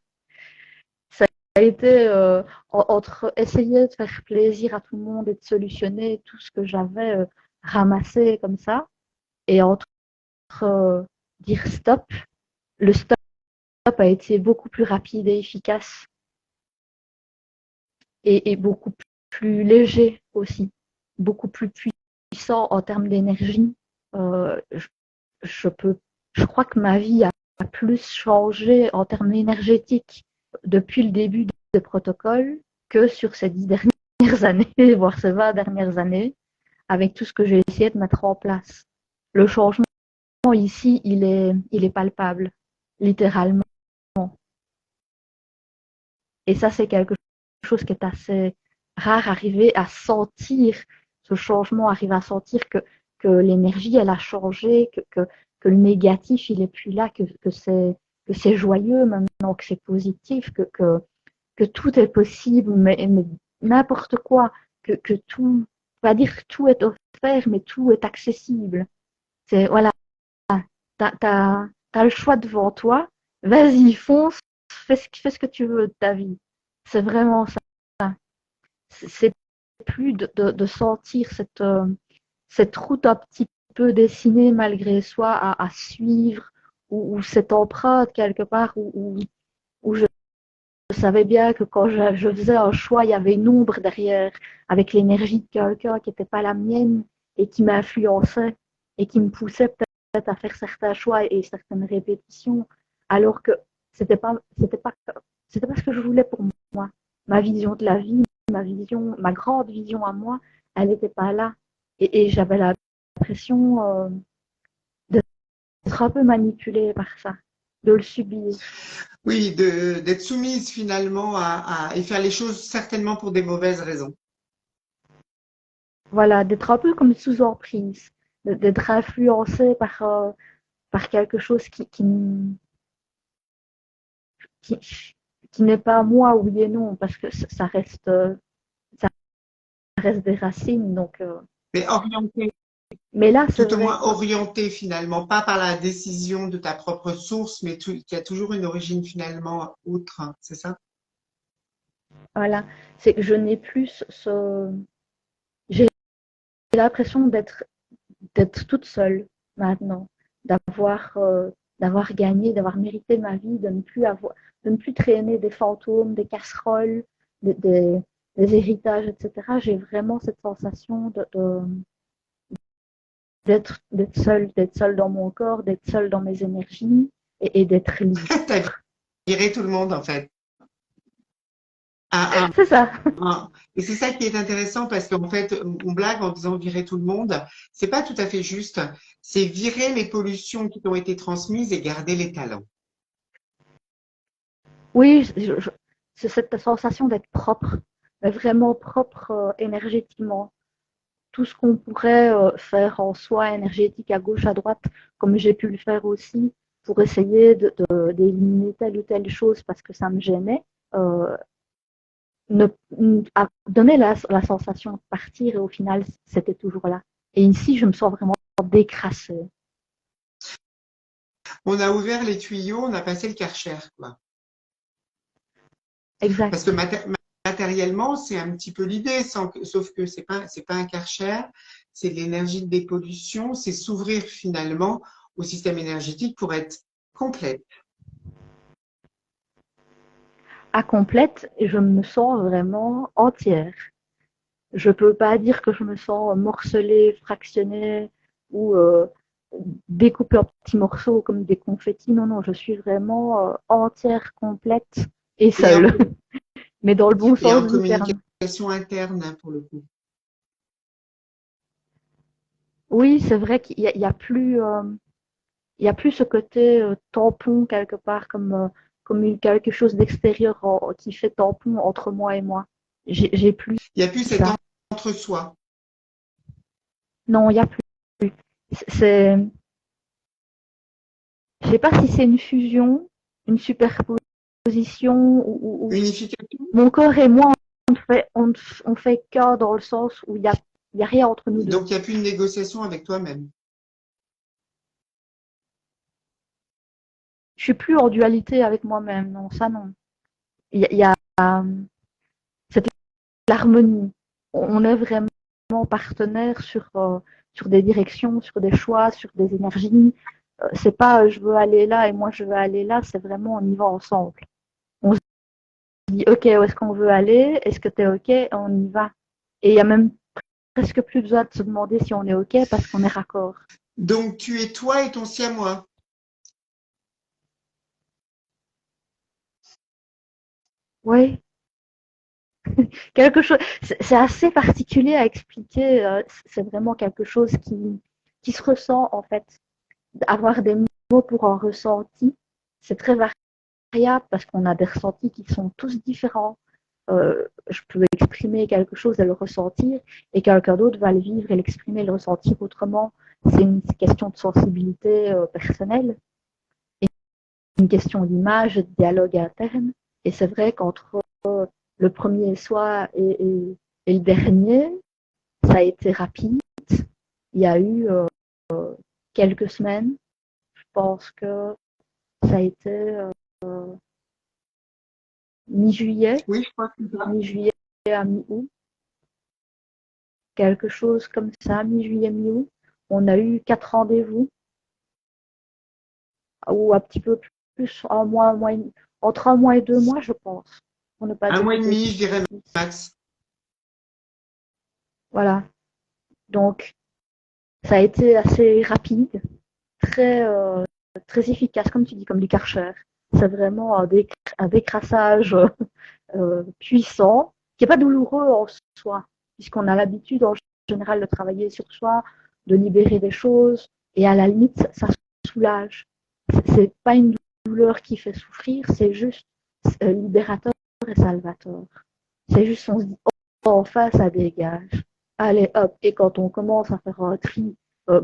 B: Ça a été entre essayer de faire plaisir à tout le monde et de solutionner tout ce que j'avais ramassé comme ça, et entre dire stop. Le stop a été beaucoup plus rapide et efficace et beaucoup plus léger aussi, beaucoup plus puissant en termes d'énergie. Je crois que ma vie a plus changé en termes énergétiques depuis le début des protocoles que sur ces 10 dernières années, voire ces 20 dernières années, avec tout ce que j'ai essayé de mettre en place. Le changement ici, il est palpable, littéralement. Et ça, c'est quelque chose qui est assez rare, arriver à sentir ce changement, arriver à sentir que l'énergie, elle a changé, que le négatif, il est plus là, que c'est joyeux maintenant, que c'est positif, que tout est possible, mais n'importe quoi, que tout, pas dire que tout est offert, mais tout est accessible. C'est, voilà, t'as le choix devant toi, vas-y, fonce, fais ce que tu veux de ta vie. C'est vraiment ça. C'est plus de sentir cette route un petit peu dessinée malgré soi à suivre, ou cette empreinte quelque part où je savais bien que quand je faisais un choix, il y avait une ombre derrière, avec l'énergie de quelqu'un qui n'était pas la mienne et qui m'influençait et qui me poussait peut-être à faire certains choix et certaines répétitions, alors que c'était pas ce que je voulais pour moi. Ma vision de la vie, ma grande vision à moi, elle n'était pas là. Et j'avais l'impression d'être un peu manipulée par ça, de le subir.
A: Oui, d'être soumise finalement et faire les choses certainement pour des mauvaises raisons.
B: Voilà, d'être un peu comme sous emprise, d'être influencée par quelque chose qui, qui n'est pas moi, oui et non, parce que ça reste des racines. Donc,
A: Mais orienté,
B: mais là, c'est
A: tout au
B: vrai
A: moins
B: que
A: orienté finalement, pas par la décision de ta propre source, mais qui a toujours une origine finalement outre, hein, c'est ça?
B: voilà, c'est que je n'ai plus ce, j'ai l'impression d'être toute seule maintenant, d'avoir d'avoir gagné, d'avoir mérité ma vie, de ne plus traîner des fantômes, des casseroles, des, des, des héritages, etc. J'ai vraiment cette sensation d'être seule dans mon corps, d'être seule dans mes énergies et d'être libre.
A: T'as viré tout le monde en fait. Ah,
B: C'est ça.
A: ah. Et c'est ça qui est intéressant parce qu'en fait, on blague en disant virer tout le monde. C'est pas tout à fait juste. C'est virer les pollutions qui t'ont été transmises et garder les talents.
B: Oui, c'est cette sensation d'être propre, mais vraiment propre énergétiquement. Tout ce qu'on pourrait faire en soi énergétique à gauche, à droite, comme j'ai pu le faire aussi, pour essayer d'éliminer telle ou telle chose parce que ça me gênait, euh, ne, a donné la sensation de partir et au final, c'était toujours là. Et ici, je me sens vraiment décrassée.
A: On a ouvert les tuyaux, on a passé le Karcher, quoi. Parce que
B: Exact.
A: matériellement, c'est un petit peu l'idée, sauf que c'est pas un Karcher, c'est de l'énergie de dépollution, c'est s'ouvrir finalement au système énergétique pour être complète.
B: À complète, et je me sens vraiment entière. Je peux pas dire que je me sens morcelée, fractionnée ou découpée en petits morceaux comme des confettis. Non, non, je suis vraiment entière, complète et
A: Et en,
B: seule, mais dans le bon
A: et en
B: sens du terme.
A: communication interne, hein, pour le coup.
B: Oui, c'est vrai il y a plus ce côté tampon quelque part, comme quelque chose d'extérieur qui fait tampon entre moi et moi. J'ai plus
A: Il n'y a plus cet
B: ça.
A: entre-soi.
B: Non, il y a plus. C'est, je sais pas si c'est une fusion, une superposition ou
A: Unification.
B: mon corps et moi on fait qu'un dans le sens où il y a rien entre nous deux.
A: Donc, il n'y a plus de négociation avec toi-même.
B: Je suis plus en dualité avec moi-même. Non, ça non. Il y a cette l'harmonie. On est vraiment partenaires sur des directions, sur des choix, sur des énergies. C'est pas je veux aller là et moi je veux aller là. C'est vraiment on y va ensemble. On se dit ok où est-ce qu'on veut aller? Est-ce que tu es ok? On y va. Et il y a même presque plus besoin de se demander si on est ok parce qu'on est raccord.
A: Donc, tu es toi et ton siamois.
B: Oui, quelque chose. C'est assez particulier à expliquer. C'est vraiment quelque chose qui se ressent en fait. Avoir des mots pour un ressenti, c'est très variable parce qu'on a des ressentis qui sont tous différents. Je peux exprimer quelque chose et le ressentir, et quelqu'un d'autre va le vivre et l'exprimer et le ressentir autrement. C'est une question de sensibilité personnelle, une question d'image, de dialogue interne. Et c'est vrai qu'entre le premier soir et le dernier, ça a été rapide. Il y a eu quelques semaines. Je pense que ça a été mi-juillet,
A: Oui, je crois que c'est ça.
B: mi-juillet à mi-août, quelque chose comme ça, mi-juillet, mi-août. On a eu 4 rendez-vous, ou un petit peu plus, entre 1 mois et 2 mois, je pense, pour ne pas
A: Un
B: dire
A: mois et
B: de
A: demi, je dirais
B: bêtises.
A: max.
B: Voilà. Donc, ça a été assez rapide, très, très efficace, comme tu dis, comme du Karcher. C'est vraiment un décrassage puissant, qui n'est pas douloureux en soi, puisqu'on a l'habitude en général de travailler sur soi, de libérer des choses, et à la limite, ça soulage. C'est pas une douleur qui fait souffrir, c'est juste libérateur et salvateur. C'est juste, on se dit, oh, enfin, ça dégage. Allez, hop. Et quand on commence à faire un tri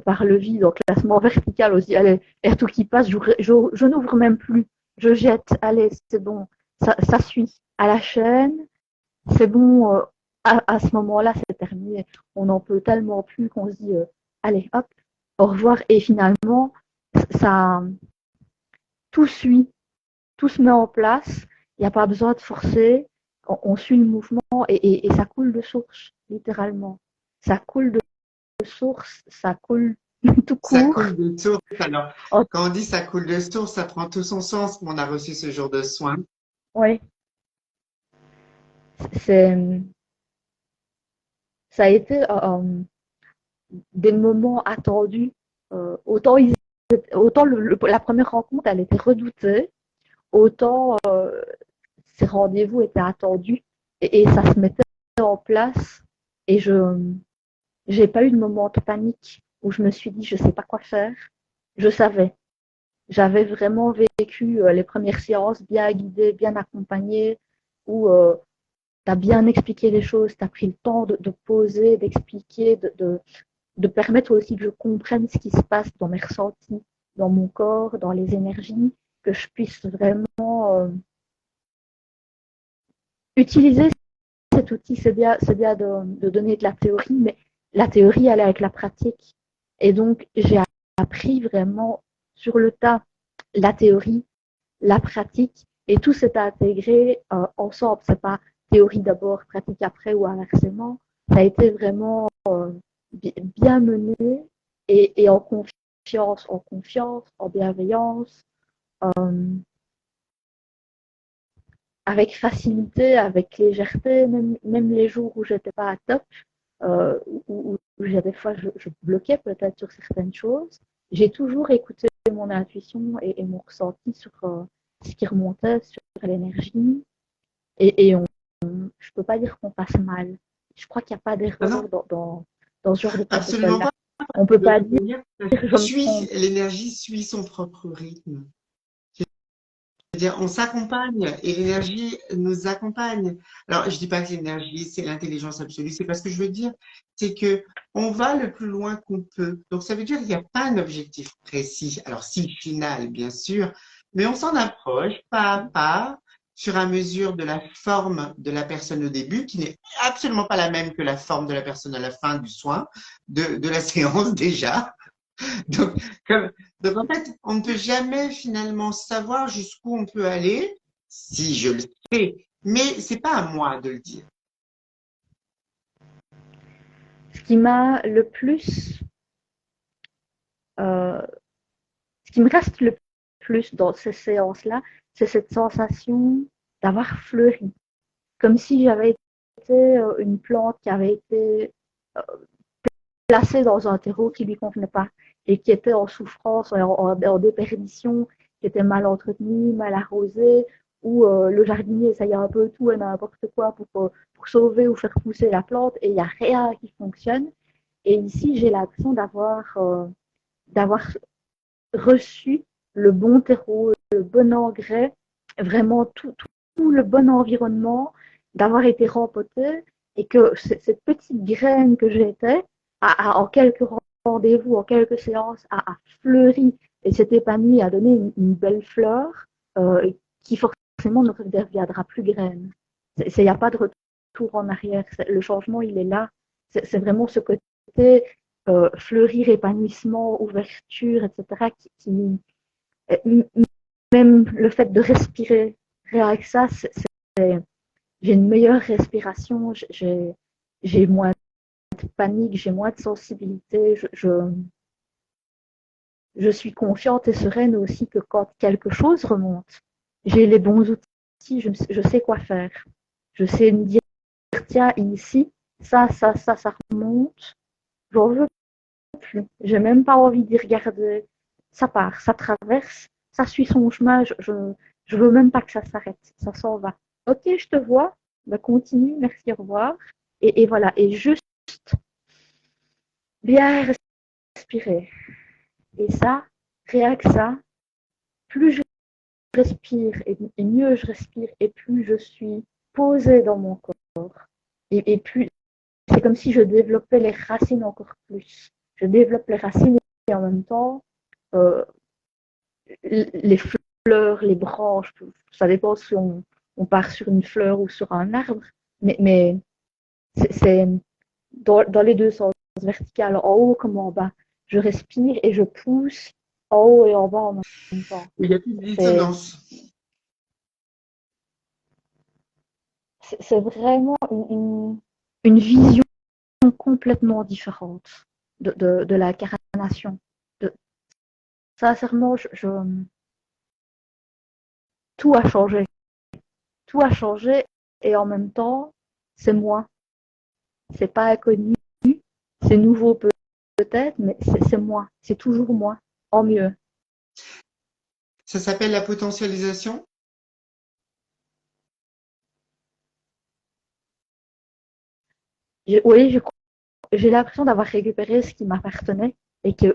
B: par le vide en classement vertical, on se dit, allez, et tout qui passe, je n'ouvre même plus. Je jette, allez, c'est bon. Ça suit à la chaîne. C'est bon, à ce moment-là, c'est terminé. On n'en peut tellement plus qu'on se dit, allez, hop, au revoir. Et finalement, ça, tout suit, tout se met en place. Il n'y a pas besoin de forcer. On suit le mouvement et ça coule de source, littéralement. Ça coule de source, ça coule tout
A: Ça
B: court.
A: coule de source. Alors,
B: Oh,
A: quand on dit ça coule de source, ça prend tout son sens qu'on a reçu ce jour de soins.
B: ouais, c'est, ça a été des moments attendus. Autant la première rencontre, elle était redoutée, autant ces rendez-vous étaient attendus et ça se mettait en place. Et je j'ai pas eu de moment de panique où je me suis dit je sais pas quoi faire. Je savais. J'avais vraiment vécu les premières séances bien guidées, bien accompagnées, où tu as bien expliqué les choses, tu as pris le temps de poser, d'expliquer, de permettre aussi que je comprenne ce qui se passe dans mes ressentis, dans mon corps, dans les énergies, que je puisse vraiment utiliser cet outil. C'est bien de donner de la théorie, mais la théorie, elle est avec la pratique. Et donc, j'ai appris vraiment sur le tas la théorie, la pratique, et tout s'est intégré ensemble. C'est pas théorie d'abord, pratique après ou inversement. Ça a été vraiment bien mené et en confiance, en bienveillance, avec facilité, avec légèreté, même les jours où j'étais pas à top, où des fois je bloquais peut-être sur certaines choses, j'ai toujours écouté mon intuition et mon ressenti sur ce qui remontait, sur l'énergie. Et je peux pas dire qu'on passe mal. Je crois qu'il n'y a pas
A: Non, non,
B: d'erreur dans ce genre de
A: absolument
B: protocole-là.
A: pas.
B: On peut
A: De
B: pas
A: toute
B: dire
A: manière,
B: je me trompe.
A: l'énergie suit son propre rythme. C'est-à-dire, on s'accompagne et l'énergie nous accompagne. Alors, je dis pas que l'énergie, c'est l'intelligence absolue. C'est pas ce que je veux dire. C'est que on va le plus loin qu'on peut. Donc, ça veut dire qu'il n'y a pas un objectif précis. Alors, si final, bien sûr, mais on s'en approche pas à pas, sur à mesure de la forme de la personne au début, qui n'est absolument pas la même que la forme de la personne à la fin du soin, de la séance déjà. Donc, comme, donc, en fait, on ne peut jamais finalement savoir jusqu'où on peut aller, si je le sais, mais c'est pas à moi de le dire.
B: Ce qui m'a le plus, euh, ce qui me reste le plus dans ces séances-là, c'est cette sensation d'avoir fleuri, comme si j'avais été une plante qui avait été euh, placée dans un terreau qui lui convenait pas et qui était en souffrance, en déperdition, qui était mal entretenue, mal arrosée, où le jardinier essayait un peu tout et n'importe quoi pour sauver ou faire pousser la plante et il n'y a rien qui fonctionne. Et ici, j'ai l'impression d'avoir reçu le bon terreau, le bon engrais, vraiment tout le bon environnement, d'avoir été rempoté et que cette petite graine que j'étais, en quelques rendez-vous, en quelques séances, a fleuri et s'est épanouie, a donné une belle fleur qui forcément ne redeviendra plus graine. Il n'y a pas de retour en arrière. Le changement, il est là. C'est vraiment ce côté fleurir, épanouissement, ouverture, etc. Même le fait de respirer, rien que ça, j'ai une meilleure respiration, j'ai moins de panique, j'ai moins de sensibilité, je suis confiante et sereine aussi que quand quelque chose remonte, j'ai les bons outils, je sais quoi faire. Je sais me dire, tiens, ici, ça remonte, j'en veux plus. J'ai même pas envie d'y regarder. Ça part, ça traverse, ça suit son chemin, je veux même pas que ça s'arrête, ça s'en va. Ok, je te vois, bah continue, merci, au revoir. Et voilà, et juste bien respirer. Et ça, rien que ça, plus je respire et mieux je respire et plus je suis posée dans mon corps. Et plus, c'est comme si je développais les racines encore plus. Je développe les racines et en même temps, euh, les fleurs, les branches, ça dépend si on part sur une fleur ou sur un arbre, mais c'est dans les deux sens, vertical, en haut comme en bas. Je respire et je pousse en haut et en bas en même temps.
A: Il y a plus de dissonance.
B: C'est vraiment une vision complètement différente de la carnation. Sincèrement, tout a changé. Tout a changé et en même temps, c'est moi. C'est pas inconnu, c'est nouveau peut-être, mais c'est moi. C'est toujours moi, en mieux.
A: Ça s'appelle la potentialisation?
B: Oui, j'ai l'impression d'avoir récupéré ce qui m'appartenait et qui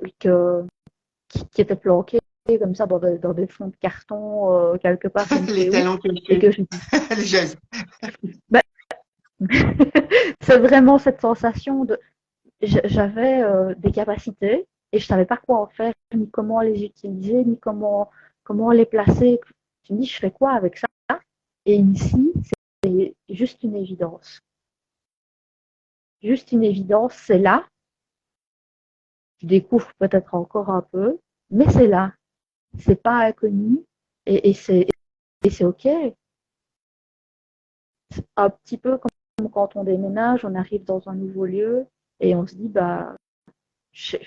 B: était planqué comme ça dans des fonds de carton quelque part, je ne
A: Les
B: sais où,
A: talents
B: et
A: cachés,
B: que je
A: les jeunes.
B: ben, c'est vraiment cette sensation de j'avais des capacités et je savais pas quoi en faire, ni comment les utiliser, ni comment les placer. Je me dis, je fais quoi avec ça? Et ici, c'est juste une évidence. Juste une évidence, c'est là. Je découvre peut-être encore un peu, mais c'est là. C'est pas inconnu et c'est ok. C'est un petit peu comme quand on déménage, on arrive dans un nouveau lieu et on se dit, bah, c'est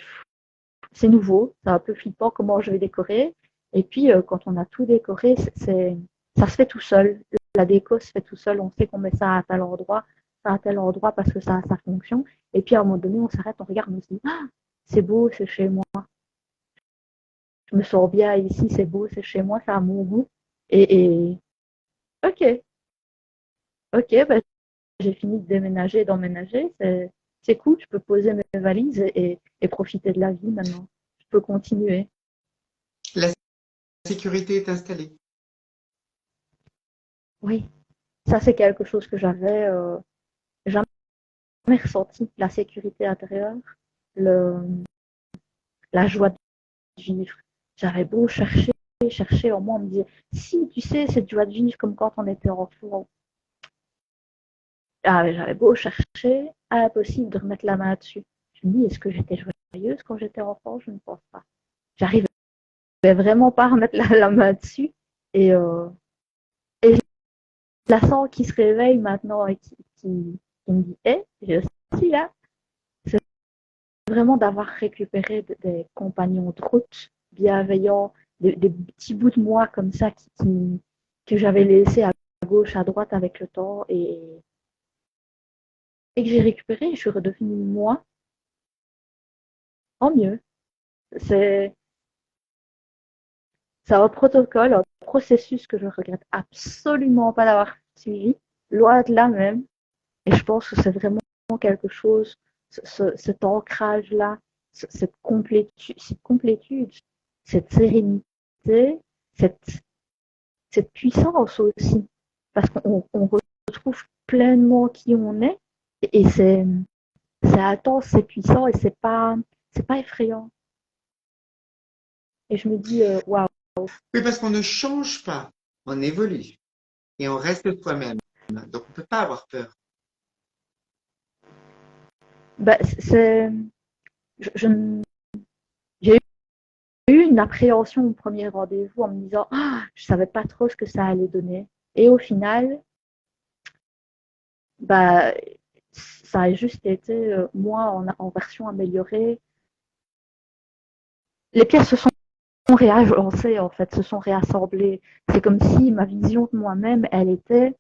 B: nouveau, c'est un peu flippant comment je vais décorer. Et puis, quand on a tout décoré, ça se fait tout seul. La déco se fait tout seul. On sait qu'on met ça à tel endroit parce que ça a sa fonction. Et puis, à un moment donné, on s'arrête, on regarde, on se dit, ah, c'est beau, c'est chez moi. Je me sens bien ici, c'est beau, c'est chez moi, ça a mon goût. Et ok, ok, bah, j'ai fini de déménager, d'emménager. C'est cool, je peux poser mes valises et profiter de la vie maintenant. Je peux continuer.
A: La sécurité est installée.
B: Oui, ça, c'est quelque chose que j'avais jamais ressenti, la sécurité intérieure, le, la joie de vivre. J'avais beau chercher, au moins on me disait, si, tu sais, cette joie de vivre comme quand on était enfant. Ah, j'avais beau chercher, impossible de remettre la main dessus. Je me dis, est-ce que j'étais joyeuse quand j'étais enfant? Je ne pense pas. J'arrivais vraiment pas à remettre la main dessus. Et, euh, et je la sens qui se réveille maintenant et qui me dit, hé, je suis là. C'est vraiment d'avoir récupéré des compagnons de route bienveillants, des petits bouts de moi comme ça que j'avais laissés à gauche, à droite avec le temps et que j'ai récupéré. Je suis redevenue moi, en mieux. C'est c'est un protocole, un processus que je regrette absolument pas d'avoir suivi, loin de là même. Et je pense que c'est vraiment quelque chose, cet ancrage-là, cette complétude, cette sérénité, cette, cette puissance aussi. Parce qu'on retrouve pleinement qui on est et c'est intense, c'est puissant et c'est pas effrayant. Et je me dis, waouh.
A: Oui, parce qu'on ne change pas, on évolue et on reste soi-même. Donc, on ne peut pas avoir peur.
B: Bah, je, j'ai eu une appréhension au premier rendez-vous en me disant, ah, je savais pas trop ce que ça allait donner. Et au final, bah, ça a juste été, moi, en version améliorée. Les pièces se sont réagencées, en fait, se sont réassemblées. C'est comme si ma vision de moi-même, elle était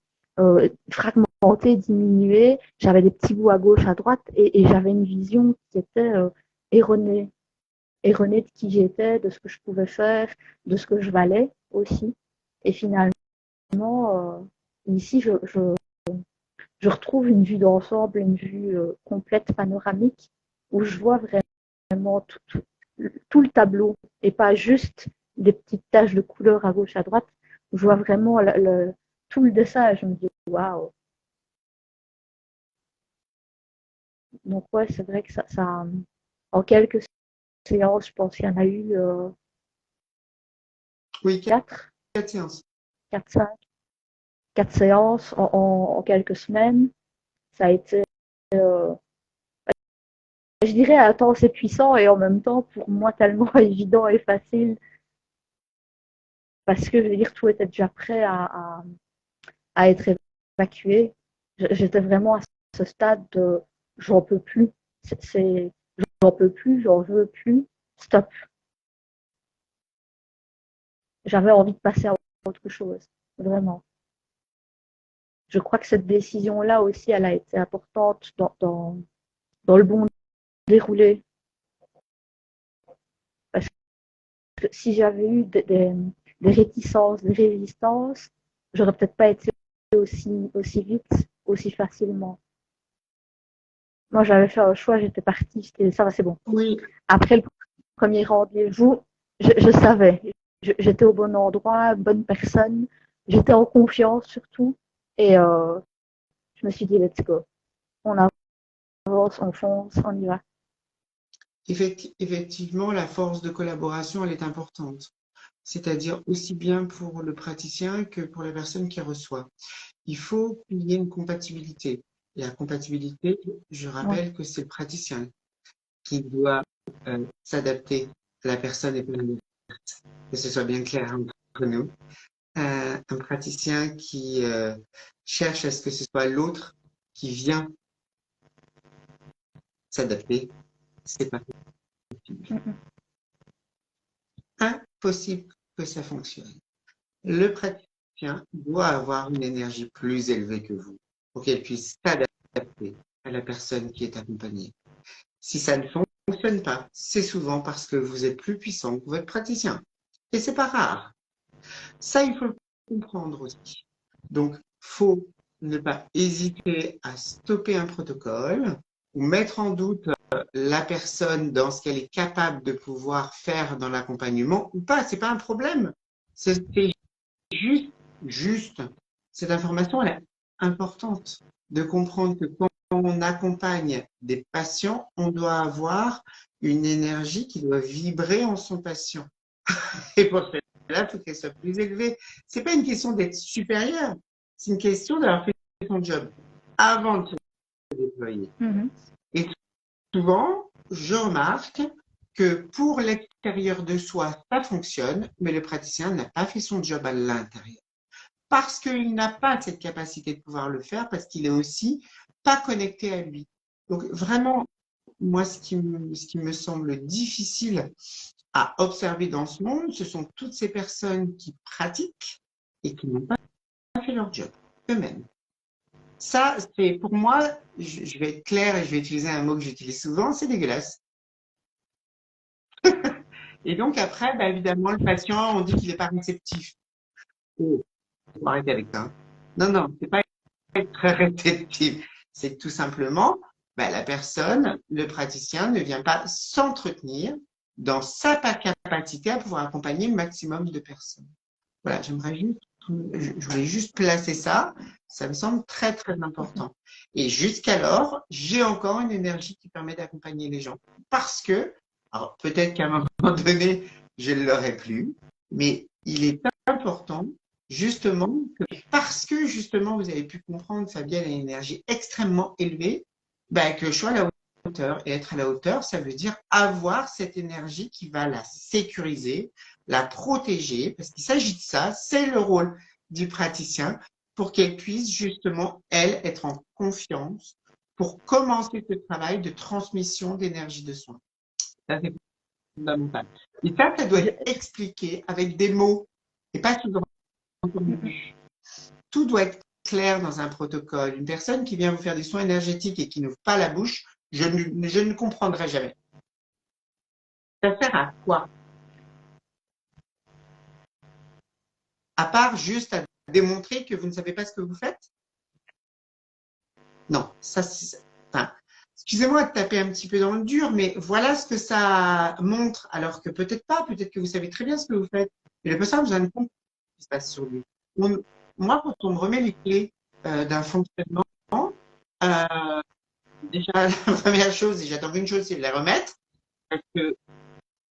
B: fragmentée, diminuée. J'avais des petits bouts à gauche, à droite, et j'avais une vision qui était erronée. Erronée de qui j'étais, de ce que je pouvais faire, de ce que je valais aussi. Et finalement, ici, je retrouve une vue d'ensemble, une vue complète, panoramique, où je vois vraiment tout le tableau et pas juste des petites taches de couleur à gauche, à droite. Je vois vraiment tout le dessin et je me dis waouh. Donc ouais, c'est vrai que ça, en quelques séances, je pense qu'il y en a eu
A: Oui,
B: quatre,
A: 4 séances.
B: quatre, cinq, quatre séances en quelques semaines. Ça a été, je dirais, intense et puissant et en même temps pour moi tellement évident et facile parce que je veux dire tout était déjà prêt à être évacué. J'étais vraiment à ce stade de j'en peux plus. J'en peux plus, j'en veux plus. Stop. J'avais envie de passer à autre chose. Vraiment. Je crois que cette décision-là aussi, elle a été importante dans le bon déroulé. Parce que si j'avais eu des réticences, des résistances, j'aurais peut-être pas été aussi vite, aussi facilement. Moi, j'avais fait un choix, j'étais partie, ça va, c'est bon.
A: Oui,
B: Après le premier rendez-vous, je savais. J'étais au bon endroit, bonne personne. J'étais en confiance surtout. Et je me suis dit, let's go. On avance, on fonce, on y va.
A: effectivement, la force de collaboration, elle est importante. C'est-à-dire aussi bien pour le praticien que pour la personne qui reçoit. Il faut qu'il y ait une compatibilité. Et la compatibilité, je
B: Ouais.
A: rappelle que c'est le praticien qui doit s'adapter à la personne et que ce soit bien clair entre nous. Un praticien qui cherche à ce que ce soit l'autre qui vient s'adapter, c'est pas possible. Impossible que ça fonctionne. Le praticien doit avoir une énergie plus élevée que vous pour qu'elle puisse s'adapter à la personne qui est accompagnée. Si ça ne fonctionne pas, c'est souvent parce que vous êtes plus puissant que votre praticien. Et c'est pas rare. Ça, il faut le comprendre aussi. Donc, faut ne pas hésiter à stopper un protocole ou mettre en doute la personne dans ce qu'elle est capable de pouvoir faire dans l'accompagnement ou pas. C'est pas un problème. C'est juste. Cette information, elle est importante de comprendre que quand on accompagne des patients, on doit avoir une énergie qui doit vibrer en son patient. Et pour cela, il faut qu'elle soit plus élevée. C'est pas une question d'être supérieur, c'est une question d'avoir fait son job avant de se déployer.
B: Mm-hmm.
A: Et souvent, je remarque que pour l'extérieur de soi, ça fonctionne, mais le praticien n'a pas fait son job à l'intérieur. Parce qu'il n'a pas cette capacité de pouvoir le faire, parce qu'il est aussi pas connecté à lui. Donc vraiment, moi, ce qui me semble difficile à observer dans ce monde, ce sont toutes ces personnes qui pratiquent et qui n'ont pas fait leur job eux-mêmes. Ça, c'est pour moi, je vais être claire et je vais utiliser un mot que j'utilise souvent, c'est dégueulasse. Et donc après, bah, évidemment, le patient, on dit qu'il n'est pas réceptif. Oh, faut arrêter avec ça. Non, non, c'est pas être très réceptif. C'est tout simplement, bah, la personne, le praticien ne vient pas s'entretenir dans sa capacité à pouvoir accompagner le maximum de personnes. Voilà, je voulais juste placer ça. Ça me semble très, très important. Et jusqu'alors, j'ai encore une énergie qui permet d'accompagner les gens. Parce que, alors peut-être qu'à un moment donné, je ne l'aurai plus, mais il est important, justement, que parce que justement, vous avez pu comprendre, Fabienne a une énergie extrêmement élevée, ben, que je sois à la hauteur. Et être à la hauteur, ça veut dire avoir cette énergie qui va la sécuriser, la protéger, parce qu'il s'agit de ça, c'est le rôle du praticien, pour qu'elle puisse justement, elle, être en confiance pour commencer ce travail de transmission d'énergie de soins. Ça, c'est fondamental. Et ça doit être expliqué avec des mots et pas toujours entendu. Tout doit être clair dans un protocole. Une personne qui vient vous faire des soins énergétiques et qui n'ouvre pas la bouche, je ne comprendrai jamais. Ça sert à quoi? À part juste à démontrer que vous ne savez pas ce que vous faites? Non, ça c'est... Enfin, excusez-moi de taper un petit peu dans le dur, mais voilà ce que ça montre, alors que peut-être pas, peut-être que vous savez très bien ce que vous faites. Mais le patient, vous avez compris ce qui se passe sur lui. Moi, quand on me remet les clés d'un fonctionnement, déjà, la première chose, et j'attends qu'une chose, c'est de les remettre, parce que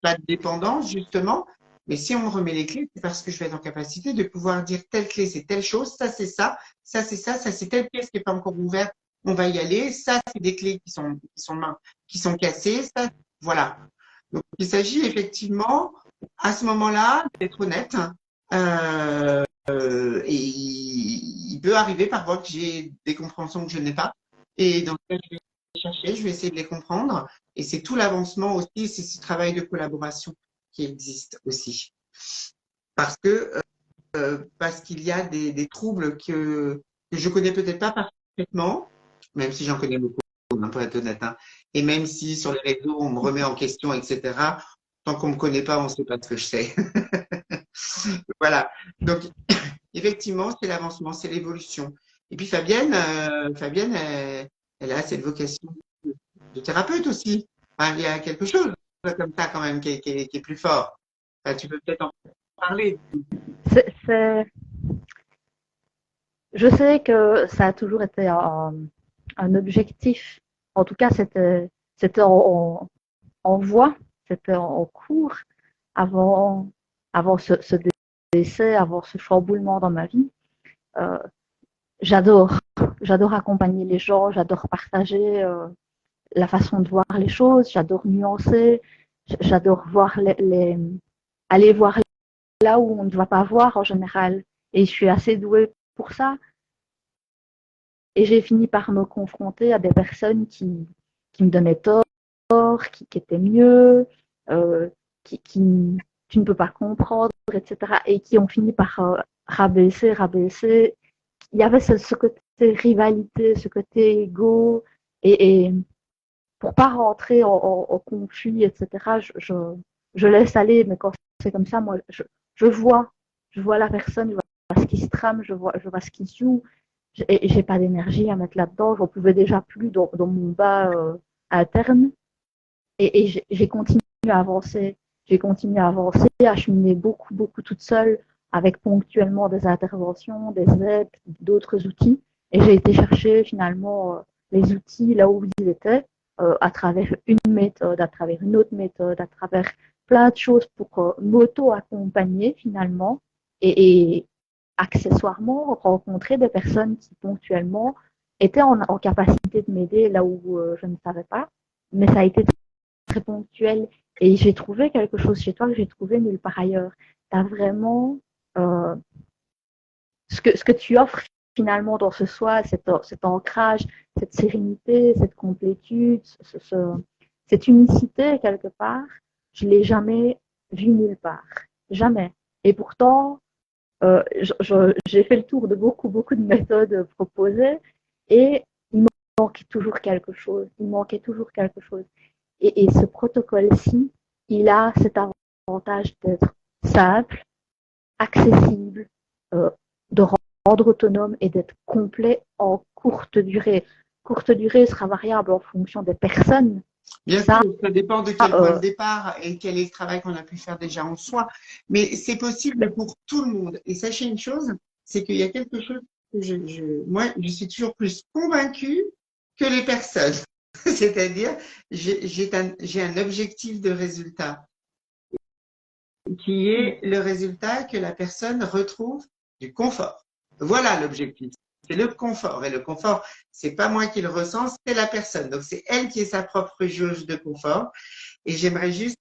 A: pas de dépendance, justement. Mais si on me remet les clés, c'est parce que je vais être en capacité de pouvoir dire telle clé, c'est telle chose, ça, c'est ça, ça, c'est ça, ça, c'est telle pièce qui n'est pas encore ouverte, on va y aller, ça, c'est des clés qui sont cassées, ça, voilà. Donc, il s'agit effectivement, à ce moment-là, d'être honnête. Et il peut arriver parfois que j'ai des compréhensions que je n'ai pas. Et dans ce cas, je vais chercher, je vais essayer de les comprendre. Et c'est tout l'avancement aussi, c'est ce travail de collaboration qui existe aussi. Parce qu'il y a des troubles que je connais peut-être pas parfaitement, même si j'en connais beaucoup, pour être honnête. Hein. Et même si sur les réseaux, on me remet en question, etc., tant qu'on me connaît pas, on ne sait pas ce que je sais. Voilà. Donc, effectivement, c'est l'avancement, c'est l'évolution. Et puis Fabienne, elle a cette vocation de thérapeute aussi. Enfin, il y a quelque chose comme ça quand même qui est plus fort. Enfin, tu peux peut-être en parler.
B: Je sais que ça a toujours été un objectif. En tout cas, c'était en voie, c'était en cours avant, avant ce décès, avant ce chamboulement dans ma vie. Euh, j'adore, j'adore accompagner les gens, j'adore partager la façon de voir les choses, j'adore nuancer, j'adore voir aller voir là où on ne va pas voir en général. Et je suis assez douée pour ça. Et j'ai fini par me confronter à des personnes qui me donnaient tort, qui étaient mieux, euh, qui tu ne peux pas comprendre, etc. Et qui ont fini par rabaisser. Il y avait ce côté rivalité, ce côté égo. Et pour pas rentrer en conflit, etc., je laisse aller. Mais quand c'est comme ça, moi, je vois la personne, je vois ce qui se trame, je vois ce qui se joue. J'ai pas d'énergie à mettre là-dedans. J'en pouvais déjà plus dans mon bas interne. Et j'ai continué à avancer. J'ai continué à avancer, à cheminer beaucoup, beaucoup toute seule, avec ponctuellement des interventions, des aides, d'autres outils. Et j'ai été chercher finalement les outils là où ils étaient, à travers une méthode, à travers une autre méthode, à travers plein de choses pour m'auto-accompagner finalement. Et accessoirement, rencontrer des personnes qui ponctuellement étaient en capacité de m'aider là où je ne savais pas. Mais ça a été très ponctuel. Et j'ai trouvé quelque chose chez toi que j'ai trouvé nulle part ailleurs. Tu as vraiment euh, ce que tu offres finalement dans ce soi, cet ancrage, cette sérénité, cette complétude, cette unicité quelque part, je ne l'ai jamais vu nulle part. Jamais. Et pourtant, j'ai fait le tour de beaucoup, beaucoup de méthodes proposées et il manquait toujours quelque chose. Il manquait toujours quelque chose. Et ce protocole-ci, il a cet avantage d'être simple, accessible, de rendre autonome et d'être complet en courte durée. Courte durée sera variable en fonction des personnes.
A: Bien sûr, ça dépend de quel point de départ et quel est le travail qu'on a pu faire déjà en soi. Mais c'est possible pour tout le monde. Et sachez une chose, c'est qu'il y a quelque chose que moi, je suis toujours plus convaincue que les personnes. C'est-à-dire, j'ai un objectif de résultat qui est le résultat que la personne retrouve du confort. Voilà l'objectif. c'est le confort. Et le confort, c'est pas moi qui le ressens, c'est la personne. Donc, c'est elle qui est sa propre jauge de confort. Et j'aimerais juste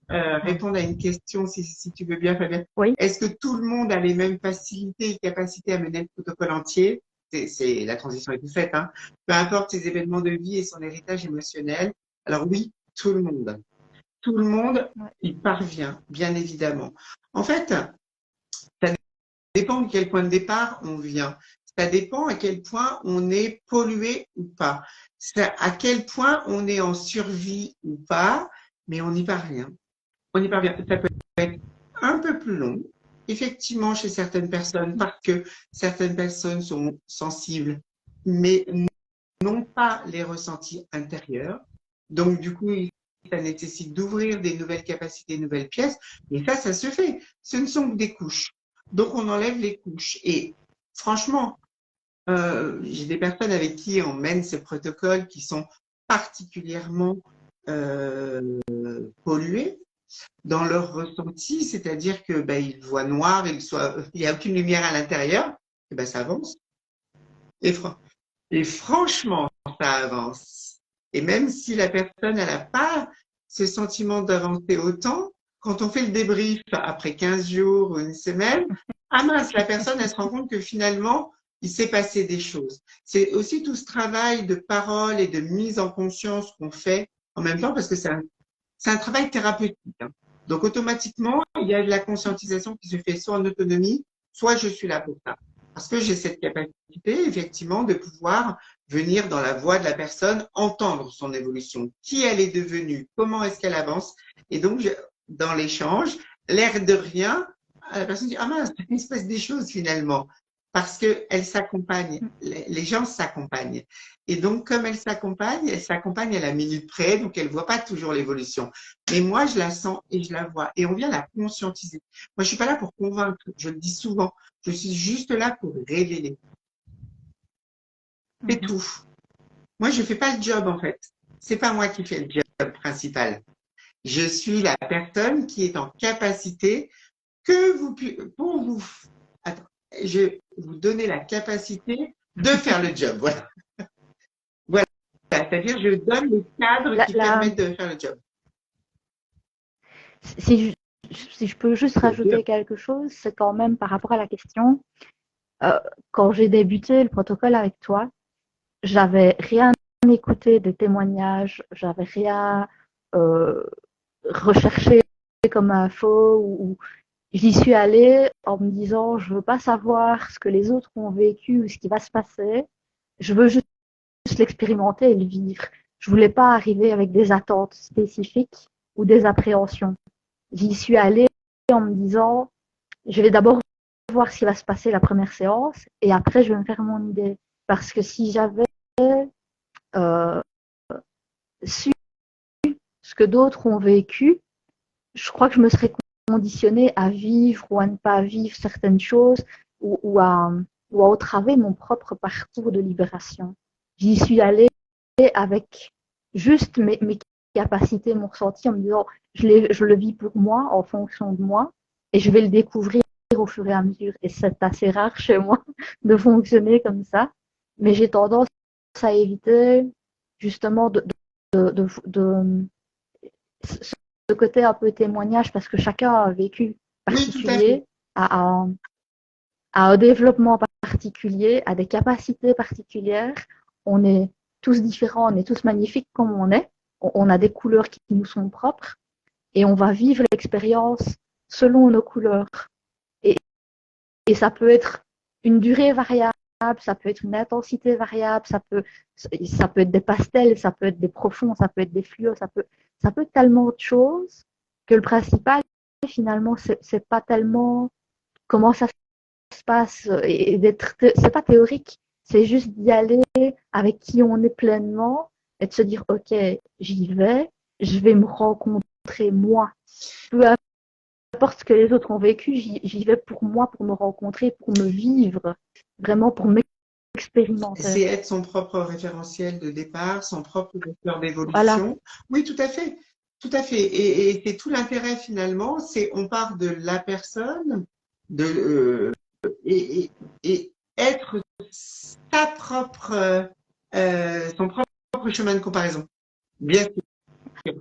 A: répondre à une question, si tu veux bien, Fabien.
B: Oui.
A: Est-ce que tout le monde a les mêmes facilités et capacités à mener le protocole entier? La transition est toute faite, hein. Peu importe ses événements de vie et son héritage émotionnel. Alors oui, tout le monde. Tout le monde y parvient, bien évidemment. En fait, ça dépend de quel point de départ on vient. Ça dépend à quel point on est pollué ou pas. À quel point on est en survie ou pas, mais on y parvient. On y parvient. Ça peut être un peu plus long, effectivement, chez certaines personnes, parce que certaines personnes sont sensibles, mais n'ont pas les ressentis intérieurs. Donc, du coup, ça nécessite d'ouvrir des nouvelles capacités, nouvelles pièces. Et ça se fait. Ce ne sont que des couches. Donc, on enlève les couches. Et franchement, j'ai des personnes avec qui on mène ces protocoles qui sont particulièrement pollués dans leur ressenti, c'est-à-dire que ils voient noir, il n'y a aucune lumière à l'intérieur, et ça avance. Et franchement, ça avance. Et même si la personne n'a pas ce sentiment d'avancer autant, quand on fait le débrief après 15 jours ou une semaine, ah mince, la personne, elle se rend compte que finalement, il s'est passé des choses. C'est aussi tout ce travail de parole et de mise en conscience qu'on fait en même temps, parce que c'est un travail thérapeutique, hein. Donc, automatiquement, il y a de la conscientisation qui se fait soit en autonomie, soit je suis là pour ça. Parce que j'ai cette capacité, effectivement, de pouvoir venir dans la voix de la personne, entendre son évolution, qui elle est devenue, comment est-ce qu'elle avance. Et donc, dans l'échange, l'air de rien, la personne dit, ah mince, il se passe des choses finalement. Parce qu'elle s'accompagne, les gens s'accompagnent. Et donc, comme elle s'accompagne à la minute près, donc elle voit pas toujours l'évolution. Mais moi, je la sens et je la vois. Et on vient la conscientiser. Moi, je suis pas là pour convaincre, je le dis souvent. Je suis juste là pour révéler. C'est tout. Moi, je fais pas le job, en fait. C'est pas moi qui fais le job principal. Je suis la personne qui est en capacité pour vous, attends, je vais vous donner la capacité de faire le job. Voilà. Voilà. C'est-à-dire, je donne les cadres qui permettent de faire le job.
B: Si je peux juste rajouter quelque chose, c'est quand même par rapport à la question. Quand j'ai débuté le protocole avec toi, j'avais rien écouté des témoignages, j'avais rien recherché comme info ou j'y suis allée en me disant je veux pas savoir ce que les autres ont vécu ou ce qui va se passer, je veux juste l'expérimenter et le vivre. Je voulais pas arriver avec des attentes spécifiques ou des appréhensions. J'y suis allée en me disant je vais d'abord voir ce qui va se passer la première séance et après je vais me faire mon idée. Parce que si j'avais su ce que d'autres ont vécu, je crois que je me serais conditionnée à vivre ou à ne pas vivre certaines choses ou à entraver mon propre parcours de libération. J'y suis allée avec juste mes capacités, mon ressenti en me disant je le vis pour moi, en fonction de moi, et je vais le découvrir au fur et à mesure. Et c'est assez rare chez moi de fonctionner comme ça. Mais j'ai tendance à éviter justement de ce côté un peu témoignage parce que chacun a un vécu particulier, a un développement particulier, a des capacités particulières. On est tous différents, on est tous magnifiques comme on est. On a des couleurs qui nous sont propres et on va vivre l'expérience selon nos couleurs. Et ça peut être une durée variable, ça peut être une intensité variable, ça peut être des pastels, ça peut être des profonds, ça peut être des fluos, ça peut être tellement de choses que le principal, finalement, c'est pas tellement comment ça se passe et c'est pas théorique, c'est juste d'y aller avec qui on est pleinement et de se dire, ok, j'y vais, je vais me rencontrer moi. Peu importe ce que les autres ont vécu, j'y vais pour moi, pour me rencontrer, pour me vivre, vraiment pour m'expérimenter.
A: C'est être son propre référentiel de départ, son propre vecteur d'évolution.
B: Voilà.
A: Oui, tout à fait. Tout à fait. Et c'est tout l'intérêt finalement, c'est on part de la personne, et être sa propre, son propre chemin de comparaison. Bien sûr.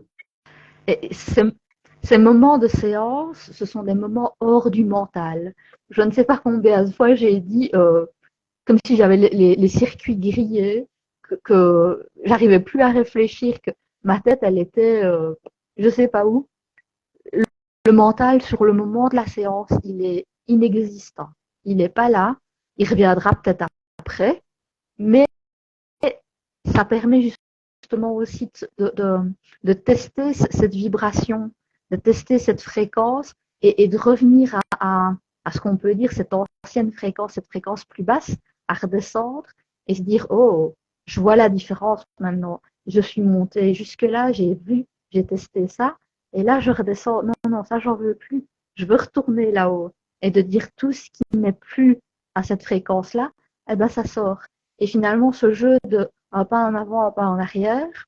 B: Et ces moments de séance, ce sont des moments hors du mental. Je ne sais pas combien de fois j'ai dit, comme si j'avais les circuits grillés, que j'arrivais plus à réfléchir, que ma tête, elle était, je sais pas où. Le mental, sur le moment de la séance, il est inexistant. Il n'est pas là. Il reviendra peut-être après, mais ça permet justement aussi de tester cette vibration, de tester cette fréquence et de revenir à ce qu'on peut dire cette ancienne fréquence, cette fréquence plus basse, à redescendre et se dire, oh, je vois la différence maintenant. Je suis montée jusque-là, j'ai vu, j'ai testé ça, et là je redescends. Non, non, ça j'en veux plus. Je veux retourner là-haut. Et de dire tout ce qui n'est plus à cette fréquence-là, eh ben ça sort. Et finalement, ce jeu de un pas en avant, un pas en arrière,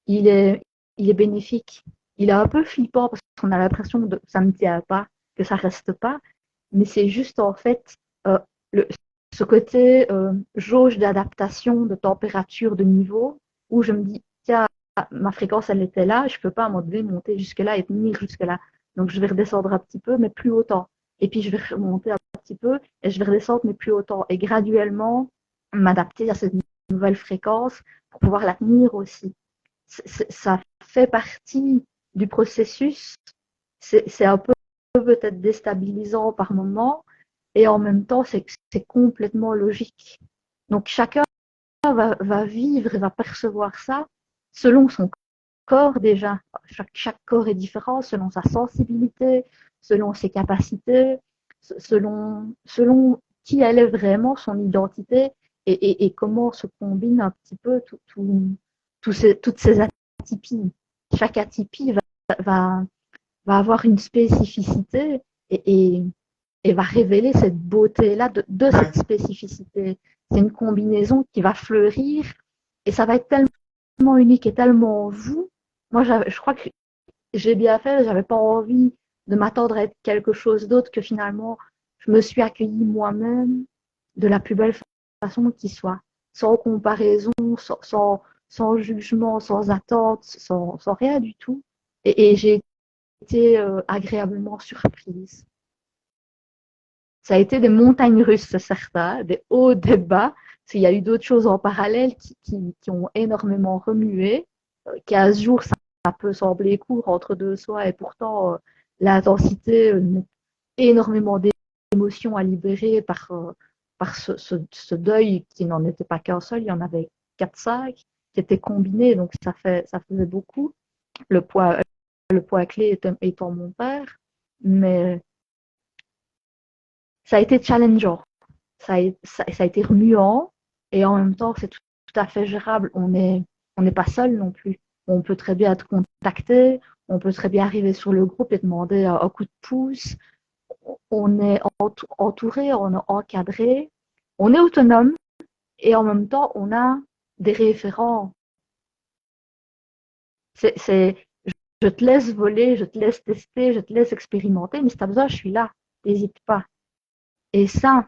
B: il est, il est bénéfique. Il est un peu flippant parce qu'on a l'impression que ça ne tient pas, que ça reste pas, mais c'est juste en fait euh, le, ce côté jauge d'adaptation, de température, de niveau, où je me dis, tiens, ma fréquence, elle était là, je peux pas à un moment donné monter jusque-là et tenir jusque-là. Donc je vais redescendre un petit peu, mais plus autant. Et puis je vais remonter un petit peu et je vais redescendre, mais plus autant. Et graduellement, m'adapter à cette nouvelle fréquence pour pouvoir la tenir aussi. Ça fait partie du processus. C'est un peu peut-être déstabilisant par moment et en même temps, c'est complètement logique. Donc chacun va vivre et va percevoir ça selon son corps déjà. Chaque corps est différent selon sa sensibilité, selon ses capacités, selon qui elle est vraiment, son identité et comment se combinent un petit peu toutes ces atypies. Chaque atypie va, va avoir une spécificité et va révéler cette beauté-là de cette spécificité. C'est une combinaison qui va fleurir et ça va être tellement unique et tellement vous. Moi, je crois que j'ai bien fait, j'avais pas envie de m'attendre à être quelque chose d'autre que finalement, je me suis accueillie moi-même de la plus belle façon qui soit, sans comparaison, sans jugement, sans attente, sans rien du tout. Et j'ai été agréablement surprise. Ça a été des montagnes russes, c'est certain, des hauts, des bas. Il y a eu d'autres choses en parallèle qui ont énormément remué. 15 jours, ça peut sembler court entre deux soirs et pourtant l'intensité, énormément d'émotions à libérer par ce deuil qui n'en était pas qu'un seul, il y en avait 4-5 qui étaient combinés, donc ça faisait beaucoup. Le poids clé étant mon père, mais ça a été challengeant, ça a été remuant et en même temps c'est tout à fait gérable. On n'est pas seul non plus. On peut très bien être contacté, on peut très bien arriver sur le groupe et demander un coup de pouce. On est entouré, on est encadré, on est autonome et en même temps on a des référents. Je te laisse voler, je te laisse tester, je te laisse expérimenter, mais si tu as besoin, je suis là, n'hésite pas. Et ça,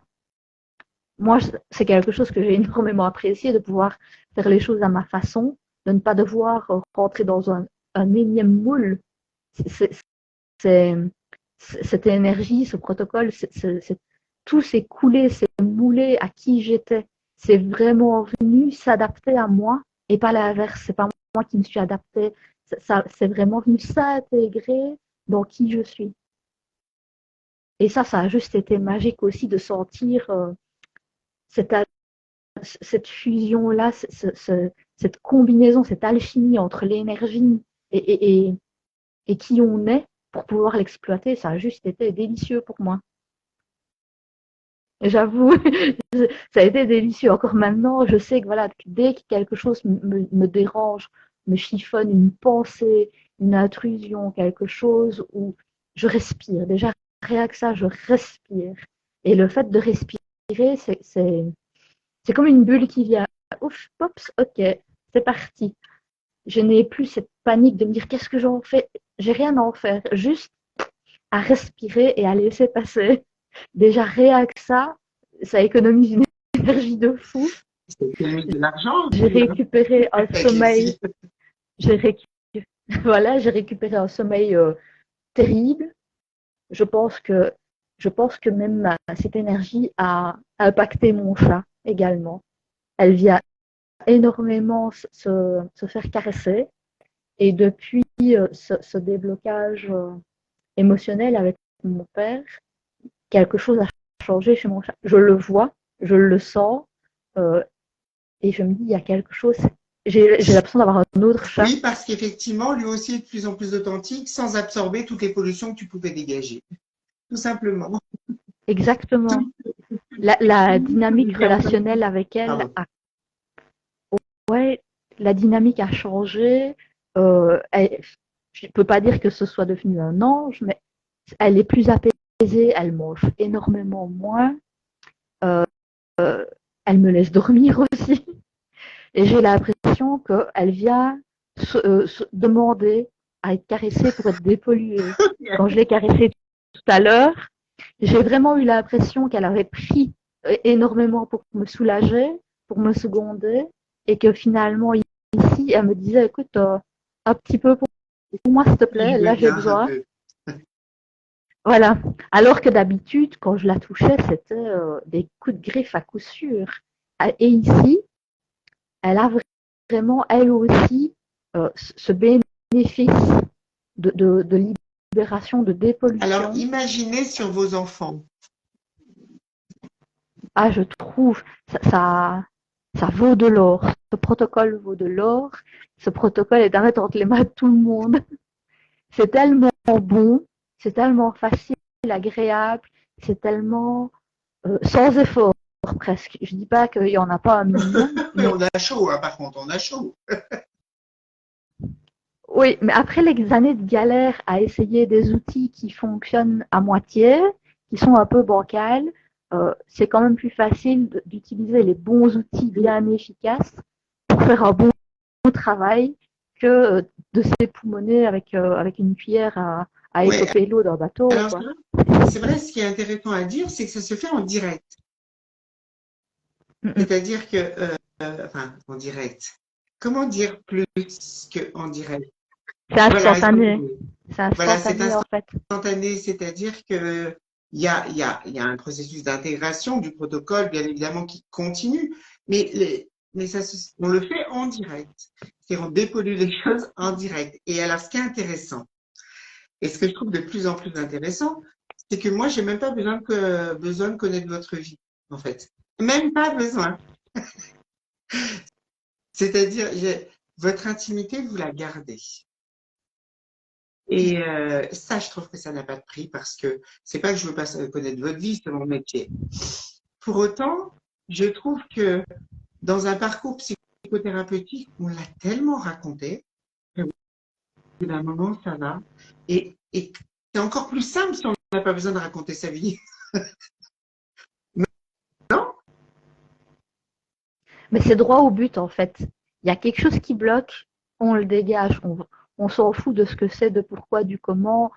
B: moi, c'est quelque chose que j'ai énormément apprécié, de pouvoir faire les choses à ma façon, de ne pas devoir rentrer dans un énième moule. Cette énergie, ce protocole, tout s'est coulé, s'est moulé à qui j'étais. C'est vraiment venu s'adapter à moi et pas l'inverse. C'est pas moi qui me suis adaptée. C'est vraiment venu s'intégrer dans qui je suis. Et ça a juste été magique aussi de sentir cette fusion-là, cette combinaison, cette alchimie entre l'énergie et qui on est pour pouvoir l'exploiter. Ça a juste été délicieux pour moi. J'avoue, ça a été délicieux. Encore maintenant, je sais que voilà, dès que quelque chose me dérange, me chiffonne, une pensée, une intrusion, quelque chose où je respire. Déjà, rien que ça, je respire. Et le fait de respirer, c'est comme une bulle qui vient. Ouf, pops, ok, c'est parti. Je n'ai plus cette panique de me dire qu'est-ce que j'en fais. J'ai rien à en faire. Juste à respirer et à laisser passer. Déjà, rien que ça économise une énergie de fou.
A: C'est mis de l'argent.
B: J'ai récupéré un
A: Avec
B: sommeil,
A: les-
B: j'ai récu- voilà, j'ai récupéré un sommeil terrible. Je pense que, je pense que même cette énergie a impacté mon chat également. Elle vient énormément se faire caresser. Et depuis ce déblocage émotionnel avec mon père, quelque chose a changé chez mon chat. Je le vois, je le sens, euh, et je me dis, il y a quelque chose. J'ai l'impression d'avoir un autre chat.
A: Oui, parce qu'effectivement, lui aussi est de plus en plus authentique sans absorber toutes les pollutions que tu pouvais dégager. Tout simplement.
B: Exactement.
A: Tout,
B: La dynamique
A: bien passé.
B: relationnelle avec elle
A: Pardon.
B: a, ouais, la dynamique a changé. Je ne peux pas dire que ce soit devenu un ange, mais elle est plus apaisée, elle mange énormément moins, euh, elle me laisse dormir aussi. Et j'ai l'impression qu'elle vient se demander à être caressée pour être dépolluée. Quand je l'ai caressée tout à l'heure, j'ai vraiment eu l'impression qu'elle avait pris énormément pour me soulager, pour me seconder, et que finalement, ici, elle me disait, écoute, un petit peu pour moi, s'il te plaît,
A: Je veux
B: là, j'ai
A: bien un
B: besoin.
A: peu.
B: Voilà. Alors que d'habitude, quand je la touchais, c'était des coups de griffe à coup sûr. Et ici, elle a vraiment, elle aussi, ce bénéfice de libération, de
A: Alors,
B: dépollution.
A: imaginez sur vos enfants.
B: Ah, je trouve, ça vaut de l'or. Ce protocole vaut de l'or. Ce protocole est à mettre entre les mains de tout le monde. C'est tellement bon, c'est tellement facile, agréable, c'est tellement sans effort presque. Je dis pas qu'il y en a pas un minimum,
A: Mais
B: mais
A: on a chaud, hein, par contre, on a chaud.
B: oui, mais après les années de galère à essayer des outils qui fonctionnent à moitié, qui sont un peu bancals, c'est quand même plus facile d'utiliser les bons outils bien efficaces pour faire un bon travail que de s'époumoner avec une cuillère à
A: Ouais.
B: écoper l'eau d'un bateau,
A: Alors,
B: quoi.
A: c'est vrai, ce qui est intéressant à dire, c'est que ça se fait en direct.
B: Mm, mm.
A: C'est-à-dire que, enfin, en direct. Comment dire plus qu'en direct?
B: C'est
A: Voilà,
B: instantané.
A: excusez-moi.
B: C'est
A: Voilà, c'est
B: instantané en fait.
A: instantané, c'est-à-dire que il y a un processus d'intégration du protocole, bien évidemment, qui continue, mais on le fait en direct. C'est on dépollue les choses en direct. Et alors, ce qui est intéressant, et ce que je trouve de plus en plus intéressant, c'est que moi, j'ai même pas besoin de connaître votre vie, en fait. Même pas besoin. C'est-à-dire, votre intimité, vous la gardez. Et ça, je trouve que ça n'a pas de prix parce que c'est pas que je veux pas connaître votre vie, c'est mon métier. Pour autant, je trouve que dans un parcours psychothérapeutique, on l'a tellement raconté qu'au bout d'un moment, ça va. Et c'est encore plus simple si on n'a pas besoin de raconter sa vie. Non?
B: Mais c'est droit au but en fait. Il y a quelque chose qui bloque, on le dégage. On s'en fout de ce que c'est, de pourquoi, du comment.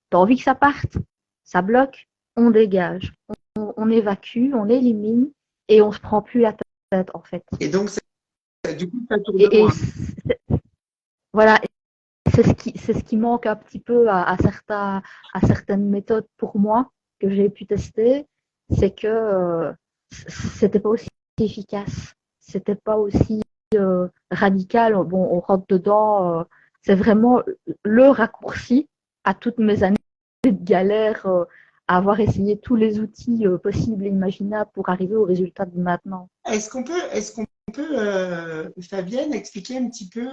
B: T'as envie que ça parte, ça bloque, on dégage. On évacue, on élimine et on se prend plus la tête en fait.
A: Et donc, du coup, ça tourne
B: Et
A: moins.
B: voilà, c'est ce qui manque un petit peu à certaines méthodes pour moi que j'ai pu tester, c'est que c'était pas aussi efficace, c'était pas aussi radical. Bon, on rentre dedans, c'est vraiment le raccourci à toutes mes années de galère à avoir essayé tous les outils possibles et imaginables pour arriver au résultat de maintenant.
A: Fabienne, expliquer un petit peu,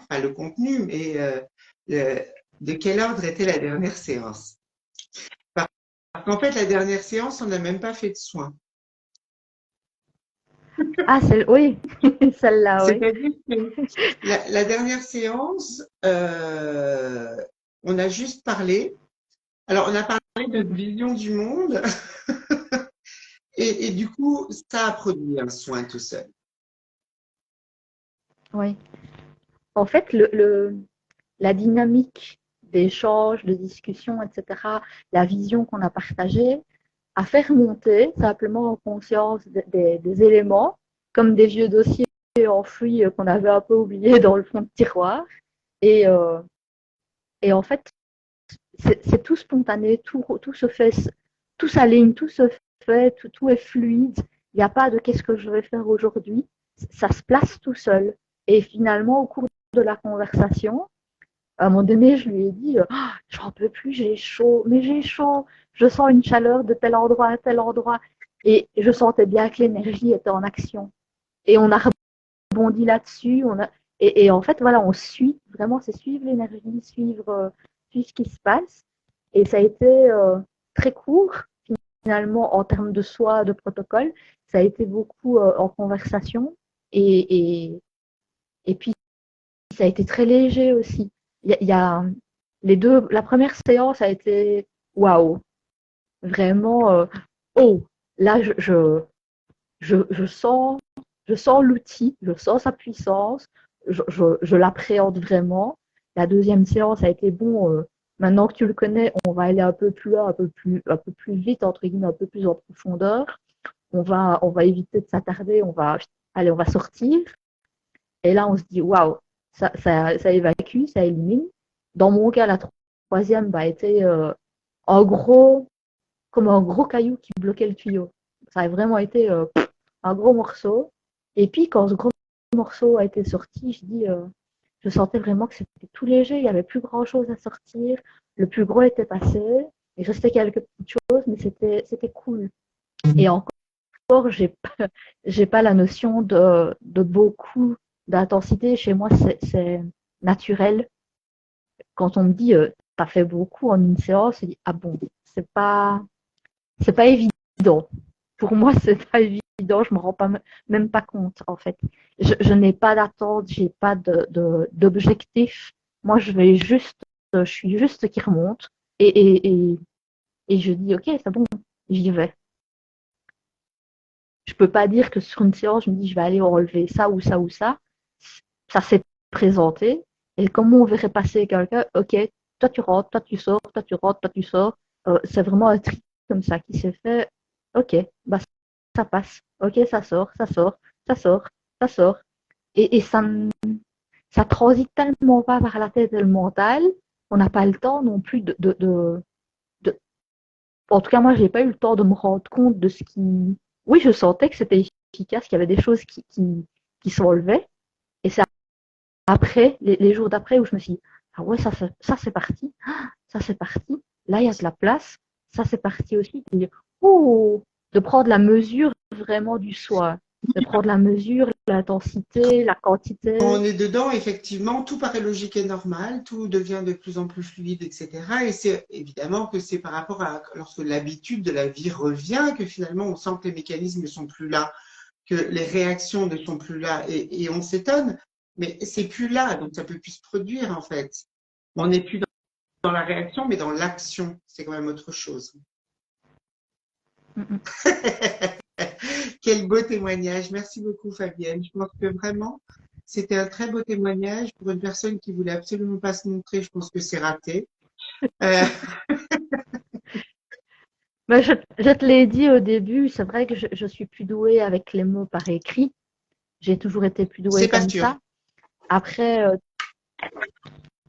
A: pas le contenu, mais de quel ordre était la dernière séance? Parce qu'en fait, la dernière séance, on n'a même pas fait de soins.
B: Ah, oui, celle-là, oui.
A: C'est-à-dire que la dernière séance, on a juste parlé. Alors, on a parlé de vision du monde et du coup, ça a produit un soin tout seul.
B: Oui. En fait, la dynamique d'échange, de discussion, etc., la vision qu'on a partagée, à faire monter simplement en conscience des éléments, comme des vieux dossiers enfouis qu'on avait un peu oubliés dans le fond de tiroir. Et, euh, et en fait, c'est tout spontané, tout se fait, tout s'aligne, tout se fait, tout est fluide. Il n'y a pas de qu'est-ce que je vais faire aujourd'hui. Ça se place tout seul. Et finalement, au cours de la conversation, à un moment donné, je lui ai dit, j'en peux plus, j'ai chaud, mais j'ai chaud, je sens une chaleur de tel endroit à tel endroit. Et je sentais bien que l'énergie était en action. Et on a rebondi là-dessus. Et en fait, voilà, on suit, vraiment, c'est suivre l'énergie, suivre ce qui se passe. Et ça a été très court, finalement, en termes de soi, de protocole. Ça a été beaucoup en conversation. Et puis, ça a été très léger aussi. Il y a les deux, la première séance a été waouh, vraiment, oh, là, je sens l'outil, je sens sa puissance, je l'appréhende vraiment. La deuxième séance a été bon. Maintenant que tu le connais, on va aller un peu plus loin, un peu plus vite, entre guillemets, un peu plus en profondeur. On va éviter de s'attarder, on va sortir. Et là, on se dit, waouh, ça évacue, ça élimine. Dans mon cas, la troisième a été en gros, comme un gros caillou qui bloquait le tuyau. Ça a vraiment été un gros morceau. Et puis, quand ce gros morceau a été sorti, je sentais vraiment que c'était tout léger, il n'y avait plus grand-chose à sortir. Le plus gros était passé, il restait quelques petites choses, mais c'était cool. Et encore, j'ai pas la notion de beaucoup d'intensité. Chez moi, c'est naturel. Quand on me dit, t'as fait beaucoup en une séance, je dis, ah bon, c'est pas évident. Pour moi, c'est pas évident. Je me rends pas même pas compte en fait. Je n'ai pas d'attente, j'ai pas d'objectif. Moi, je suis juste qui remonte et je dis ok, c'est bon, j'y vais. Je peux pas dire que sur une séance, je me dis je vais aller relever ça ou ça ou ça. Ça s'est présenté et comment on verrait passer quelqu'un, ok, toi tu rentres, toi tu sors, toi tu rentres, toi tu sors. C'est vraiment un tri comme ça qui s'est fait. Ok, bah ça passe. Ok, ça sort, ça sort, ça sort, ça sort. Et ça transite tellement pas par la tête et le mental, on n'a pas le temps non plus de. En tout cas, moi, j'ai pas eu le temps de me rendre compte de ce qui. Oui, je sentais que c'était efficace, qu'il y avait des choses qui s'enlevaient. Et c'est après, les jours d'après, où je me suis dit, ah ouais, ça c'est parti. Ça c'est parti. Là, il y a de la place. Ça c'est parti aussi. Oh, de prendre la mesure vraiment du soi, de prendre la mesure, l'intensité, la quantité.
A: Quand on est dedans, effectivement, tout paraît logique et normal, tout devient de plus en plus fluide, etc. Et c'est évidemment que c'est par rapport à lorsque l'habitude de la vie revient que finalement on sent que les mécanismes ne sont plus là, que les réactions ne sont plus là et on s'étonne, mais c'est plus là, donc ça peut plus se produire en fait. On n'est plus dans la réaction, mais dans l'action. C'est quand même autre chose. Quel beau témoignage. Merci beaucoup, Fabienne. Je pense que vraiment, c'était un très beau témoignage pour une personne qui voulait absolument pas se montrer. Je pense que c'est raté. Euh,
B: Ben, je te l'ai dit au début, c'est vrai que je suis plus douée avec les mots par écrit. J'ai toujours été plus douée
A: c'est pas
B: comme
A: sûr.
B: ça. Après,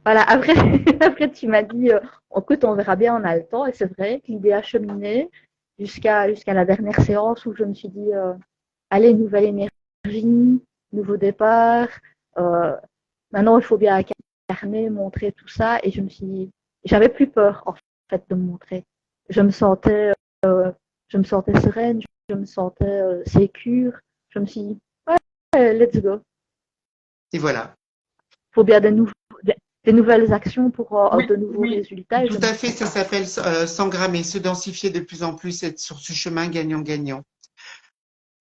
B: voilà, après, après tu m'as dit, écoute, on verra bien, on a le temps. Et c'est vrai que l'idée a cheminé jusqu'à la dernière séance où je me suis dit, allez, nouvelle énergie, nouveau départ. Euh, Maintenant, il faut bien incarner, montrer tout ça. Et j'avais plus peur en fait de me montrer. Je me sentais, je me sentais sereine, je me sentais sécure. Je me suis dit, ouais, let's go.
A: Et voilà.
B: Il faut bien des nouvelles actions pour
A: Oui,
B: de nouveaux
A: oui,
B: résultats. Et
A: tout à fait. Ça s'appelle s'engrammer, se densifier de plus en plus, être sur ce chemin gagnant-gagnant.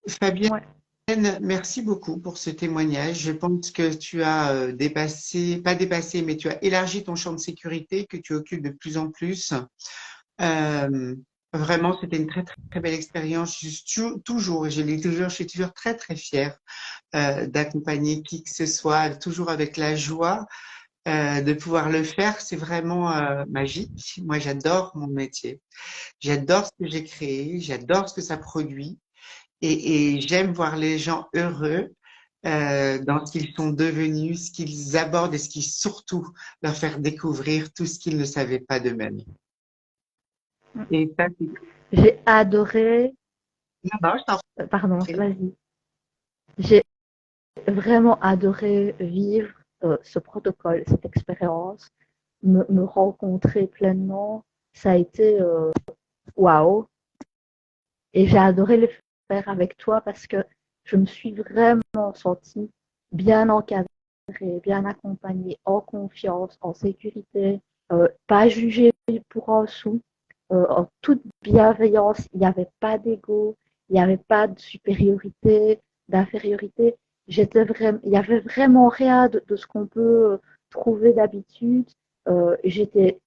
A: Fabienne,
B: ouais.
A: merci beaucoup pour ce témoignage. Je pense que tu as dépassé, pas dépassé, mais tu as élargi ton champ de sécurité que tu occupes de plus en plus. Euh, Vraiment, c'était une très, très, très belle expérience. Toujours, et je suis toujours très, très fière d'accompagner qui que ce soit, toujours avec la joie de pouvoir le faire, c'est vraiment magique. Moi, j'adore mon métier. J'adore ce que j'ai créé, j'adore ce que ça produit et j'aime voir les gens heureux dans ce qu'ils sont devenus, ce qu'ils abordent et ce qui surtout leur faire découvrir tout ce qu'ils ne savaient pas d'eux-mêmes. Et ça, c'est...
B: J'ai adoré,
A: Non, non, je t'en
B: pardon,
A: prie.
B: vas-y. J'ai vraiment adoré vivre ce protocole, cette expérience, me rencontrer pleinement. Ça a été waouh. Et j'ai adoré le faire avec toi parce que je me suis vraiment sentie bien encadrée, bien accompagnée, en confiance, en sécurité, pas jugée pour un sou, en toute bienveillance. Il n'y avait pas d'ego, il n'y avait pas de supériorité, d'infériorité. Il n'y avait vraiment rien de ce qu'on peut trouver d'habitude. J'étais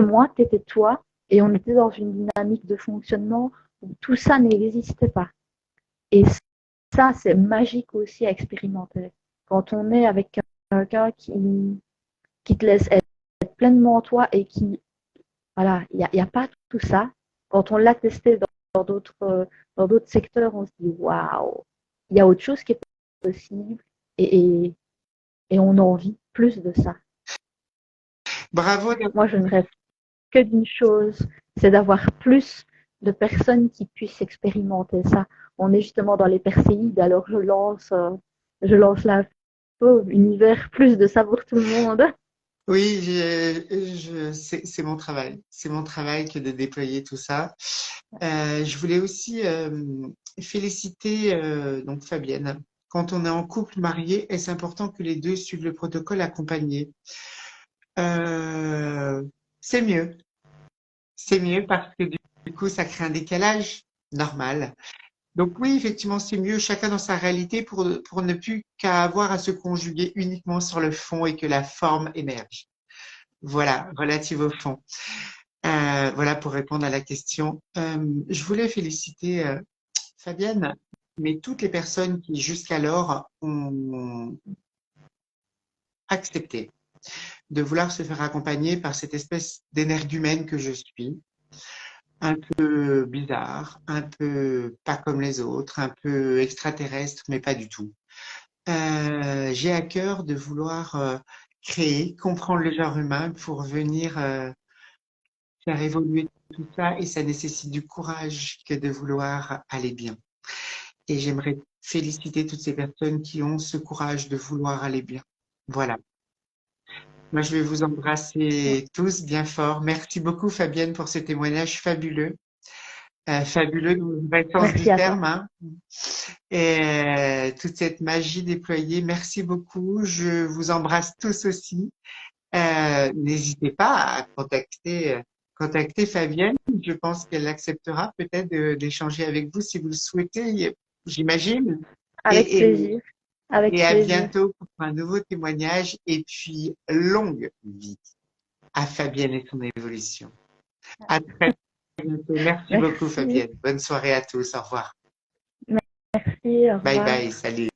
B: moi, tu étais toi, et on était dans une dynamique de fonctionnement où tout ça n'existait pas. Et ça, c'est magique aussi à expérimenter. Quand on est avec quelqu'un qui te laisse être pleinement toi et qui, voilà, il n'y a pas tout ça. Quand on l'a testé dans d'autres secteurs, on se dit waouh, il y a autre chose qui est possible et, et, et on a envie plus de ça.
A: Bravo.
B: Moi, je ne rêve que d'une chose, c'est d'avoir plus de personnes qui puissent expérimenter ça. On est justement dans les Perséides, alors je lance l'info, univers, plus de ça pour tout le monde.
A: Oui, c'est mon travail. C'est mon travail que de déployer tout ça. Je voulais aussi féliciter donc Fabienne. Quand on est en couple marié, est-ce important que les deux suivent le protocole accompagné? Euh, c'est mieux. C'est mieux parce que du coup, ça crée un décalage normal. Donc oui, effectivement, c'est mieux chacun dans sa réalité pour ne plus qu'à avoir à se conjuguer uniquement sur le fond et que la forme émerge. Voilà, relative au fond. Voilà pour répondre à la question. Je voulais féliciter Fabienne, mais toutes les personnes qui jusqu'alors ont accepté de vouloir se faire accompagner par cette espèce d'énergumène que je suis, un peu bizarre, un peu pas comme les autres, un peu extraterrestre, mais pas du tout. J'ai à cœur de vouloir créer, comprendre le genre humain pour venir faire évoluer tout ça et ça nécessite du courage que de vouloir aller bien. Et j'aimerais féliciter toutes ces personnes qui ont ce courage de vouloir aller bien. Voilà. Moi, je vais vous embrasser tous bien fort. Merci beaucoup, Fabienne, pour ce témoignage fabuleux. Fabuleux dans le vrai sens
B: Merci
A: du
B: à toi.
A: terme, hein. Et toute cette magie déployée. Merci beaucoup. Je vous embrasse tous aussi. N'hésitez pas à contacter Fabienne. Je pense qu'elle acceptera peut-être d'échanger avec vous si vous le souhaitez, j'imagine.
B: Avec
A: Et, et,
B: plaisir. Avec
A: et à
B: plaisir.
A: bientôt pour un nouveau témoignage. Et puis, longue vie à Fabienne et son évolution. À très bientôt. Merci beaucoup,
B: Merci.
A: Fabienne. Bonne soirée à tous. Au revoir.
B: Merci. Au
A: Bye
B: revoir.
A: bye. Salut.